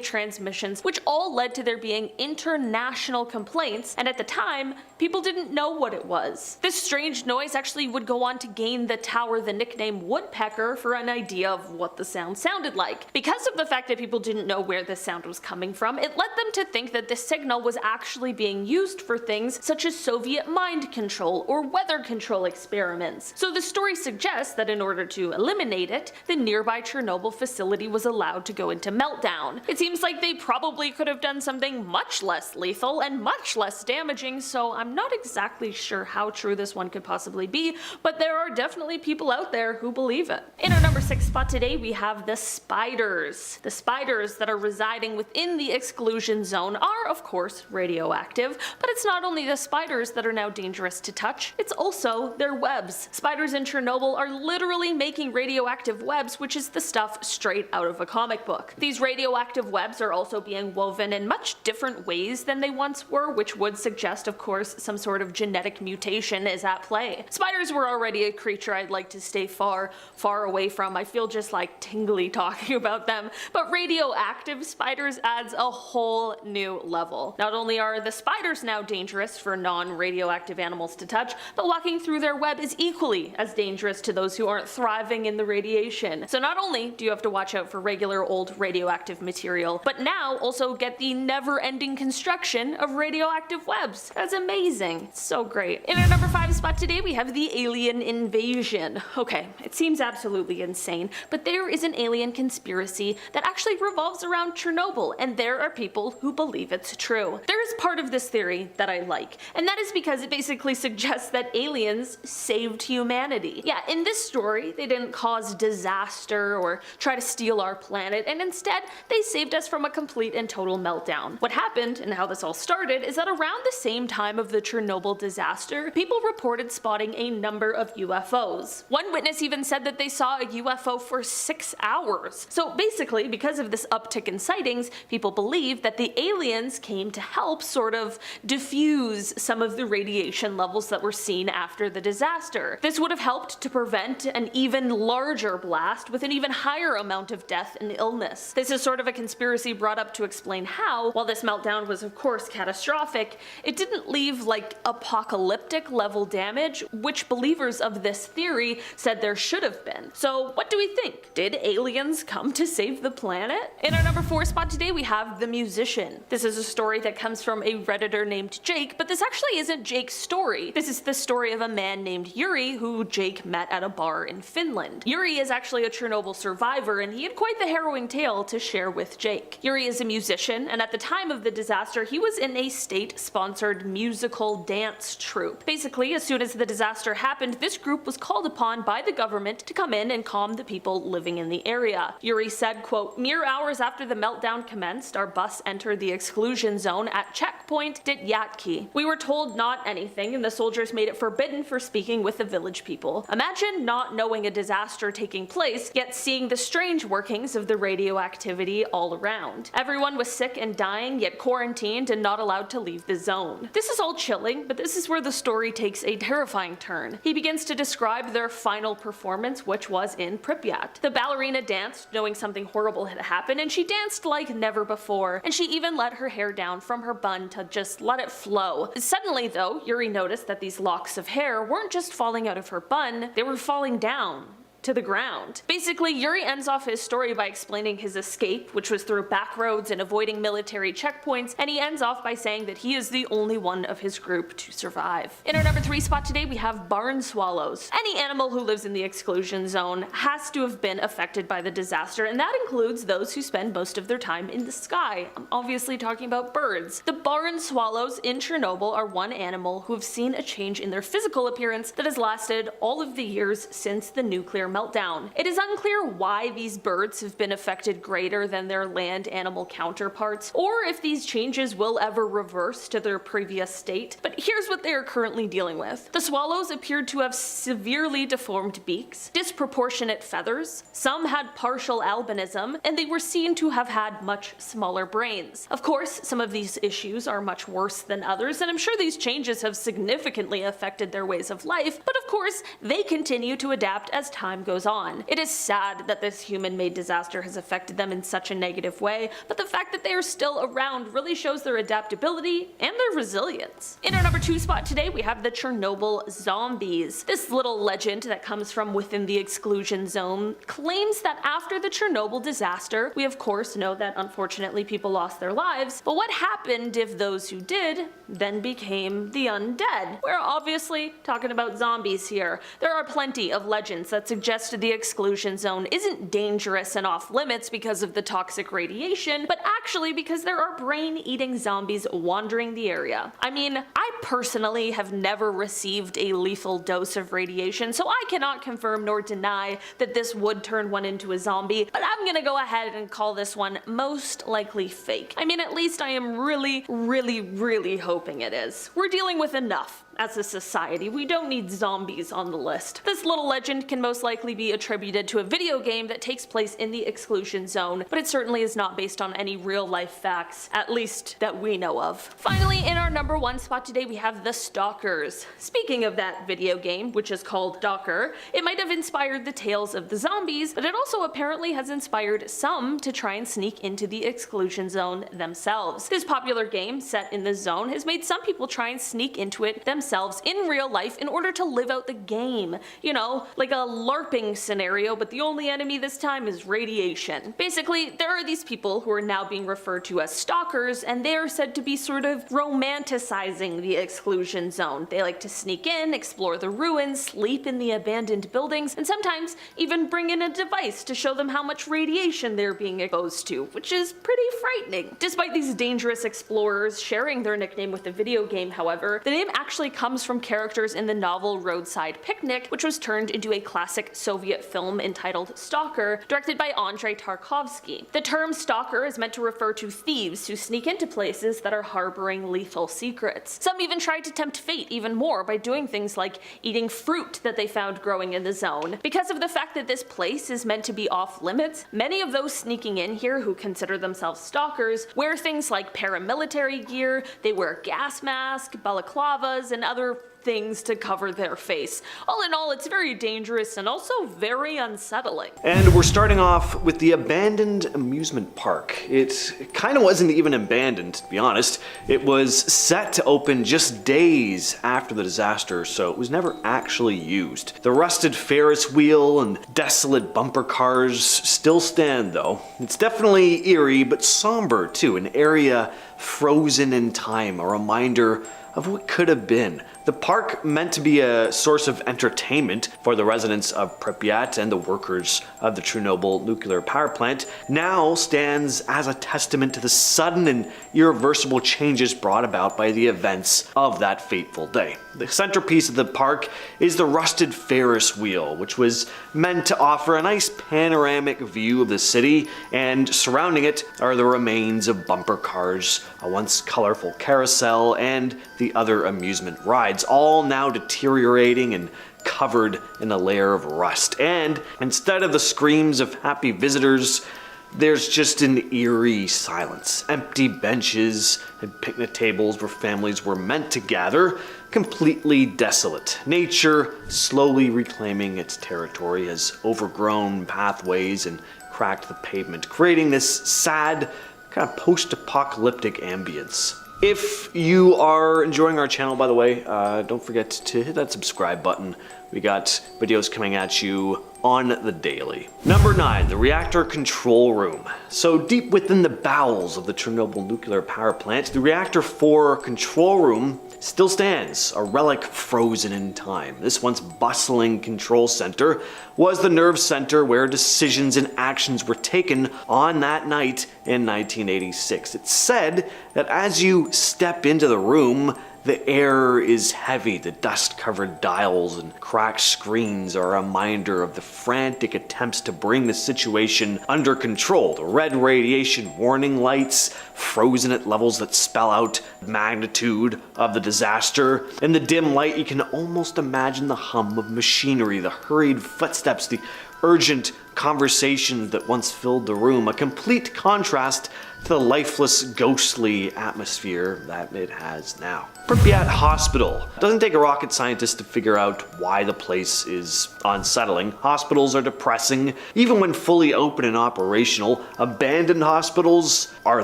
transmissions, which all led to there being international complaints, and at the time, people didn't know what it was. This strange noise actually would go on to gain the tower the nickname Woodpecker for an idea of what the sound sounded like. Because of the fact that people didn't know where this sound was coming from, it led them to think that this signal was actually being used for things such as Soviet mind control or weather control experiments. So the story suggests that in order to eliminate it, the nearby Chernobyl facility was allowed to go into meltdown. It seems like they probably could have done something much less lethal and much less damaging, so I'm not exactly sure how true this one could possibly be, but there are definitely people out there who believe it. In our number 6 spot today, we have the spiders. The spiders that are residing within the exclusion zone are, of course, radioactive, but it's not only the spiders that are now dangerous to touch, it's also their webs. Spiders in Chernobyl are literally making radioactive webs, which is the stuff straight out of a comic book. These radioactive webs are also being woven in much different ways than they once were, which would suggest, of course, some sort of genetic mutation is at play. Spiders were already a creature I'd like to stay far away from. I feel just like tingly talking about them, but radioactive spiders adds a whole new level. Not only are the spiders now dangerous for non-radioactive animals to touch, but walking through their web is equally as dangerous to those who aren't thriving in the radiation. So not only do you have to watch out for regular old radioactive material, but now also get the never-ending construction of radioactive webs. That's amazing. It's so great. In our number 5 spot today, we have the alien invasion. Okay, it seems absolutely insane, but there is an alien conspiracy that actually revolves around Chernobyl, and there are people who believe it's true. There is part of this theory that I like, and that is because it basically suggests that aliens saved humanity. Yeah, in this story, they didn't cause disaster or try to steal our planet, and instead, they saved us from a complete and total meltdown. What happened, and how this all started, is that around the same time of the Chernobyl disaster, people reported spotting a number of UFOs. One witness even said that they saw a UFO for 6 hours. So basically, because of this uptick in sightings, people believe that the aliens came to help sort of diffuse some of the radiation levels that were seen after the disaster. This would have helped to prevent an even larger blast with an even higher amount of death and illness. This is sort of a conspiracy brought up to explain how, while this meltdown was of course catastrophic, it didn't leave like apocalyptic level damage, which believers of this theory said there should have been. So what do we think? Did aliens come to save the planet? In our number 4 spot today, we have The Musician. This is a story that comes from a Redditor named Jake, but this actually isn't Jake's story. This is the story of a man named Yuri who Jake met at a bar in Finland. Yuri is actually a Chernobyl survivor, and he had quite the harrowing tale to share with Jake. Yuri is a musician, and at the time of the disaster, he was in a state-sponsored musical dance troupe. Basically, as soon as the disaster happened, this group was called upon by the government to come in and calm the people living in the area. Yuri said, quote, "Mere hours after the meltdown commenced, our bus entered the exclusion zone at checkpoint Dyatki. We were told not anything, and the soldiers made it forbidden for speaking with the village people. Imagine not knowing a disaster taking place, yet seeing the strange workings of the radioactivity all around. Everyone was sick and dying, yet quarantined and not allowed to leave the zone." This is all chilling, but this is where the story takes a terrifying turn. He begins to describe their final performance, which was in Pripyat. The ballerina danced, knowing something horrible had happened, and she danced like never before, and she even let her hair down from her bun to just let it flow. Suddenly though, Yuri noticed that these locks of hair weren't just falling out of her bun, they were falling down to the ground. Basically, Yuri ends off his story by explaining his escape, which was through back roads and avoiding military checkpoints, and he ends off by saying that he is the only one of his group to survive. In our number 3 spot today, we have barn swallows. Any animal who lives in the exclusion zone has to have been affected by the disaster, and that includes those who spend most of their time in the sky. I'm obviously talking about birds. The barn swallows in Chernobyl are one animal who have seen a change in their physical appearance that has lasted all of the years since the nuclear meltdown. It is unclear why these birds have been affected greater than their land animal counterparts, or if these changes will ever reverse to their previous state, but here's what they are currently dealing with. The swallows appeared to have severely deformed beaks, disproportionate feathers, some had partial albinism, and they were seen to have had much smaller brains. Of course, some of these issues are much worse than others, and I'm sure these changes have significantly affected their ways of life, but of course, they continue to adapt as time goes on. It is sad that this human-made disaster has affected them in such a negative way, but the fact that they are still around really shows their adaptability and their resilience. In our number 2 spot today, we have the Chernobyl zombies. This little legend that comes from within the exclusion zone claims that after the Chernobyl disaster, we of course know that unfortunately people lost their lives, but what happened if those who did then became the undead? We're obviously talking about zombies here. There are plenty of legends that suggest the exclusion zone isn't dangerous and off limits because of the toxic radiation, but actually because there are brain-eating zombies wandering the area. I mean, I personally have never received a lethal dose of radiation, so I cannot confirm nor deny that this would turn one into a zombie, but I'm gonna go ahead and call this one most likely fake. I mean, at least I am really hoping it is. We're dealing with enough as a society. We don't need zombies on the list. This little legend can most likely be attributed to a video game that takes place in the exclusion zone, but it certainly is not based on any real life facts, at least that we know of. Finally, in our number 1 spot today, we have The Stalkers. Speaking of that video game, which is called Stalker, it might have inspired the tales of the zombies, but it also apparently has inspired some to try and sneak into the exclusion zone themselves. This popular game, set in the zone, has made some people try and sneak into it themselves in real life in order to live out the game. You know, like a LARPing scenario, but the only enemy this time is radiation. Basically, there are these people who are now being referred to as stalkers, and they are said to be sort of romanticizing the exclusion zone. They like to sneak in, explore the ruins, sleep in the abandoned buildings, and sometimes even bring in a device to show them how much radiation they're being exposed to, which is pretty frightening. Despite these dangerous explorers sharing their nickname with the video game, however, the name actually comes from characters in the novel Roadside Picnic, which was turned into a classic Soviet film entitled Stalker, directed by Andrei Tarkovsky. The term stalker is meant to refer to thieves who sneak into places that are harboring lethal secrets. Some even tried to tempt fate even more by doing things like eating fruit that they found growing in the zone. Because of the fact that this place is meant to be off limits, many of those sneaking in here who consider themselves stalkers wear things like paramilitary gear, they wear gas masks, balaclavas, and other things to cover their face. All in all, it's very dangerous and also very unsettling. And we're starting off with the abandoned amusement park. It kind of wasn't even abandoned, to be honest. It was set to open just days after the disaster, so it was never actually used. The rusted Ferris wheel and desolate bumper cars still stand though. It's definitely eerie, but somber too, an area frozen in time, a reminder of what could have been. The park, meant to be a source of entertainment for the residents of Pripyat and the workers of the Chernobyl nuclear power plant, now stands as a testament to the sudden and irreversible changes brought about by the events of that fateful day. The centerpiece of the park is the rusted Ferris wheel, which was meant to offer a nice panoramic view of the city, and surrounding it are the remains of bumper cars, a once colorful carousel, and the other amusement rides, all now deteriorating and covered in a layer of rust. And instead of the screams of happy visitors, there's just an eerie silence. Empty benches and picnic tables where families were meant to gather, completely desolate. Nature slowly reclaiming its territory has overgrown pathways and cracked the pavement, creating this sad, kind of post-apocalyptic ambience. If you are enjoying our channel, by the way, don't forget to hit that subscribe button. We got videos coming at you on the daily. Number 9, the reactor control room. So deep within the bowels of the Chernobyl nuclear power plant, the reactor 4 control room still stands, a relic frozen in time. This once bustling control center was the nerve center where decisions and actions were taken on that night in 1986. It's said that as you step into the room, the air is heavy. The dust-covered dials and cracked screens are a reminder of the frantic attempts to bring the situation under control. The red radiation warning lights, frozen at levels that spell out the magnitude of the disaster. In the dim light, you can almost imagine the hum of machinery, the hurried footsteps, the urgent conversations that once filled the room, a complete contrast to the lifeless, ghostly atmosphere that it has now. Pripyat Hospital. It doesn't take a rocket scientist to figure out why the place is unsettling. Hospitals are depressing, even when fully open and operational. Abandoned hospitals are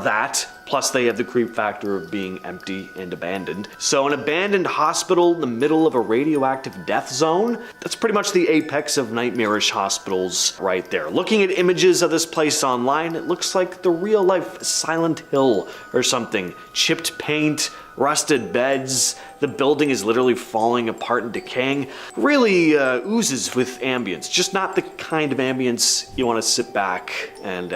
that. Plus, they have the creep factor of being empty and abandoned. So an abandoned hospital in the middle of a radioactive death zone, that's pretty much the apex of nightmarish hospitals right there. Looking at images of this place online, it looks like the real-life Silent Hill or something. Chipped paint, rusted beds, the building is literally falling apart and decaying. Really oozes with ambience, just not the kind of ambience you want to sit back and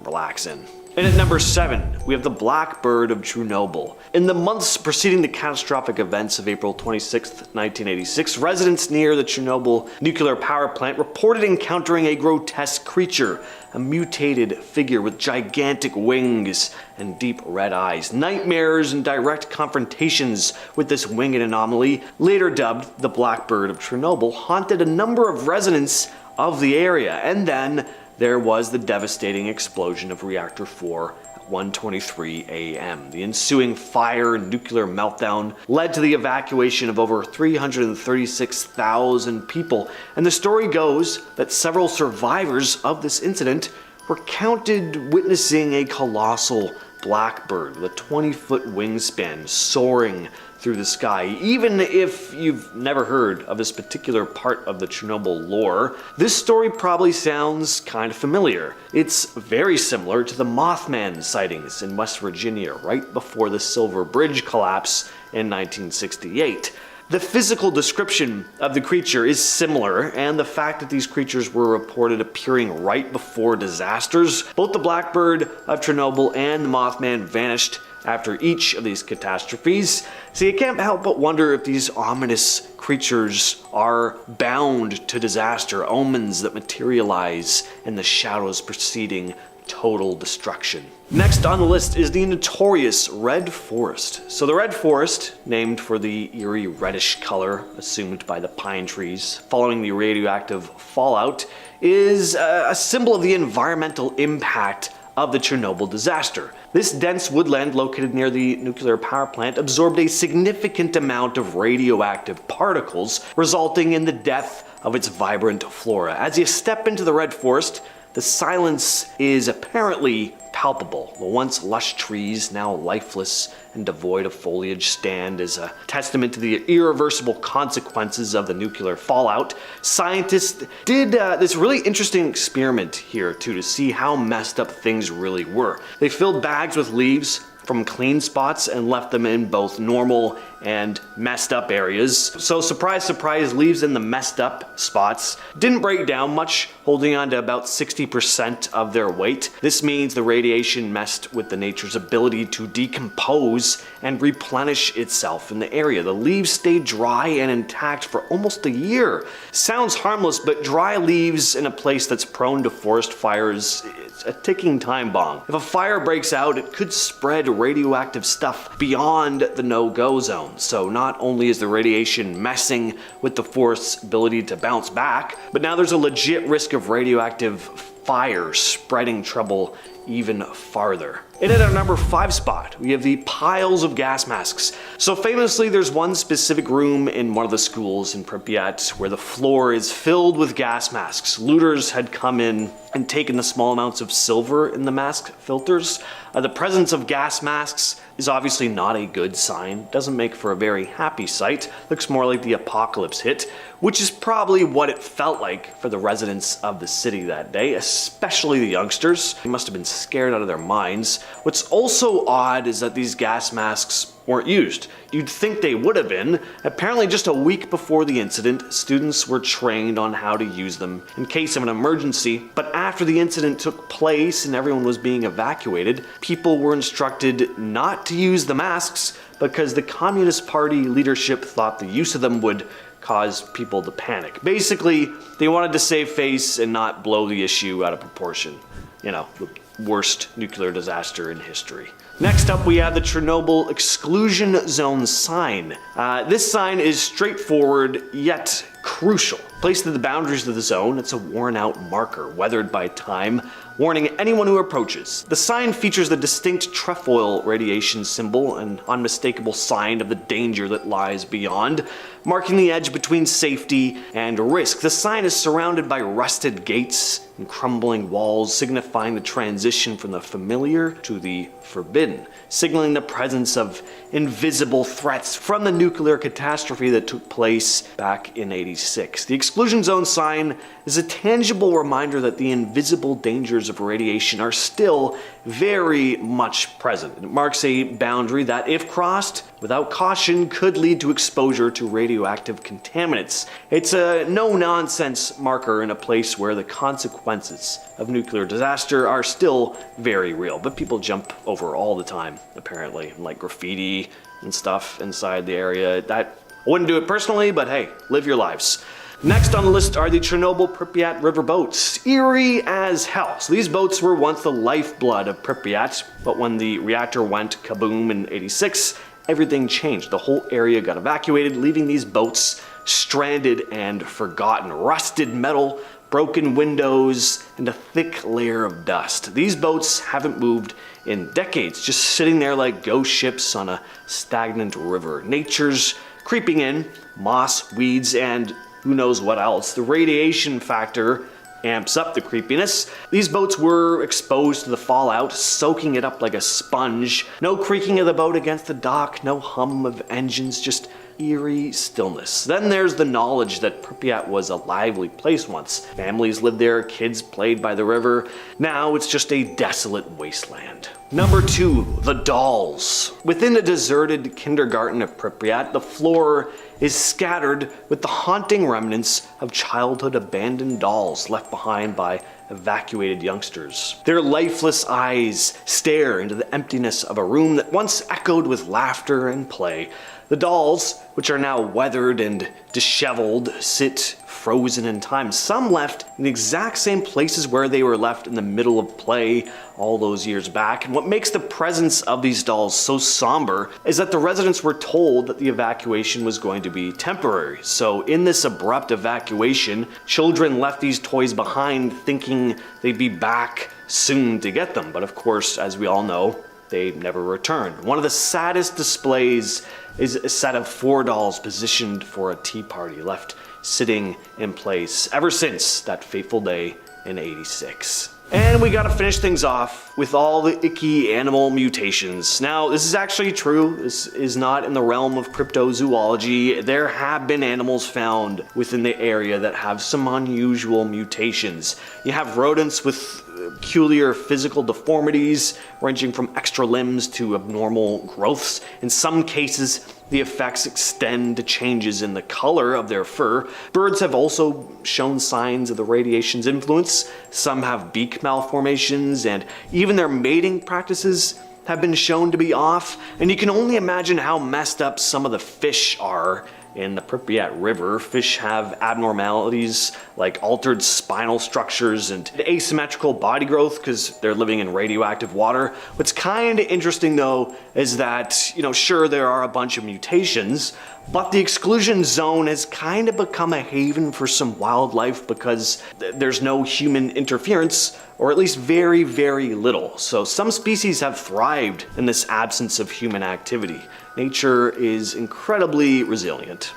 relax in. And at number 7, we have the Blackbird of Chernobyl. In the months preceding the catastrophic events of April 26, 1986, residents near the Chernobyl nuclear power plant reported encountering a grotesque creature, a mutated figure with gigantic wings and deep red eyes. Nightmares and direct confrontations with this winged anomaly, later dubbed the Blackbird of Chernobyl, haunted a number of residents of the area. And then there was the devastating explosion of Reactor 4 at 1:23 a.m. The ensuing fire and nuclear meltdown led to the evacuation of over 336,000 people, and the story goes that several survivors of this incident were counted witnessing a colossal blackbird with a 20-foot wingspan soaring through the sky. Even if you've never heard of this particular part of the Chernobyl lore, this story probably sounds kind of familiar. It's very similar to the Mothman sightings in West Virginia right before the Silver Bridge collapse in 1968. The physical description of the creature is similar, and the fact that these creatures were reported appearing right before disasters, both the Blackbird of Chernobyl and the Mothman vanished after each of these catastrophes. So you can't help but wonder if these ominous creatures are bound to disaster, omens that materialize in the shadows preceding total destruction. Next on the list is the notorious Red Forest. So the Red Forest, named for the eerie reddish color assumed by the pine trees following the radioactive fallout, is a symbol of the environmental impact of the Chernobyl disaster. This dense woodland located near the nuclear power plant absorbed a significant amount of radioactive particles, resulting in the death of its vibrant flora. As you step into the red forest, the silence is apparently palpable. The once lush trees, now lifeless and devoid of foliage, stand as a testament to the irreversible consequences of the nuclear fallout. Scientists did this really interesting experiment here too, to see how messed up things really were. They filled bags with leaves from clean spots and left them in both normal and messed up areas. So surprise, surprise, leaves in the messed up spots didn't break down much, holding on to about 60% of their weight. This means the radiation messed with the nature's ability to decompose and replenish itself in the area. The leaves stayed dry and intact for almost a year. Sounds harmless, but dry leaves in a place that's prone to forest fires, it's a ticking time bomb. If a fire breaks out, it could spread radioactive stuff beyond the no-go zone. So not only is the radiation messing with the forest's ability to bounce back, but now there's a legit risk of radioactive fire spreading trouble even farther. And at our number 5 spot, we have the piles of gas masks. So famously, there's one specific room in one of the schools in Pripyat where the floor is filled with gas masks. Looters had come in and taken the small amounts of silver in the mask filters. The presence of gas masks is obviously not a good sign. Doesn't make for a very happy sight. Looks more like the apocalypse hit, which is probably what it felt like for the residents of the city that day, especially the youngsters. They must have been scared out of their minds. What's also odd is that these gas masks weren't used. You'd think they would have been. Apparently just a week before the incident, students were trained on how to use them in case of an emergency, but after the incident took place and everyone was being evacuated, people were instructed not to use the masks because the Communist Party leadership thought the use of them would cause people to panic. Basically, they wanted to save face and not blow the issue out of proportion. You know, the worst nuclear disaster in history. Next up, we have the Chernobyl Exclusion Zone sign. This sign is straightforward yet crucial. Placed at the boundaries of the zone, it's a worn-out marker, weathered by time, warning anyone who approaches. The sign features the distinct trefoil radiation symbol, an unmistakable sign of the danger that lies beyond, marking the edge between safety and risk. The sign is surrounded by rusted gates and crumbling walls, signifying the transition from the familiar to the forbidden, signaling the presence of invisible threats from the nuclear catastrophe that took place back in '86. The exclusion zone sign is a tangible reminder that the invisible dangers of radiation are still very much present. It marks a boundary that, if crossed without caution, could lead to exposure to radioactive contaminants. It's a no-nonsense marker in a place where the consequences of nuclear disaster are still very real, but people jump over all the time, apparently, like graffiti and stuff inside the area. I wouldn't do it personally, but hey, live your lives. Next on the list are the Chernobyl Pripyat river boats, eerie as hell. So these boats were once the lifeblood of Pripyat, but when the reactor went kaboom in '86, everything changed. The whole area got evacuated, leaving these boats stranded and forgotten. Rusted metal, broken windows, and a thick layer of dust. These boats haven't moved in decades, just sitting there like ghost ships on a stagnant river. Nature's creeping in, moss, weeds, and who knows what else. The radiation factor amps up the creepiness. These boats were exposed to the fallout, soaking it up like a sponge. No creaking of the boat against the dock, no hum of engines, just eerie stillness. Then there's the knowledge that Pripyat was a lively place once. Families lived there, kids played by the river. Now it's just a desolate wasteland. Number 2, the dolls. Within a deserted kindergarten of Pripyat, the floor is scattered with the haunting remnants of childhood abandoned dolls left behind by evacuated youngsters. Their lifeless eyes stare into the emptiness of a room that once echoed with laughter and play. The dolls, which are now weathered and disheveled, sit frozen in time. Some left in the exact same places where they were left in the middle of play all those years back. And what makes the presence of these dolls so somber is that the residents were told that the evacuation was going to be temporary. So in this abrupt evacuation, children left these toys behind thinking they'd be back soon to get them, but of course, as we all know, they never return. One of the saddest displays is a set of 4 dolls positioned for a tea party, left sitting in place ever since that fateful day in '86. And we gotta finish things off with all the icky animal mutations. Now, this is actually true. This is not in the realm of cryptozoology. There have been animals found within the area that have some unusual mutations. You have rodents with peculiar physical deformities, ranging from extra limbs to abnormal growths. In some cases, the effects extend to changes in the color of their fur. Birds have also shown signs of the radiation's influence. Some have beak malformations, and even their mating practices have been shown to be off. And you can only imagine how messed up some of the fish are. In the Pripyat River, fish have abnormalities like altered spinal structures and asymmetrical body growth because they're living in radioactive water. What's kind of interesting though is that, sure, there are a bunch of mutations, but the exclusion zone has kind of become a haven for some wildlife because there's no human interference, or at least very, very little. So some species have thrived in this absence of human activity. Nature is incredibly resilient.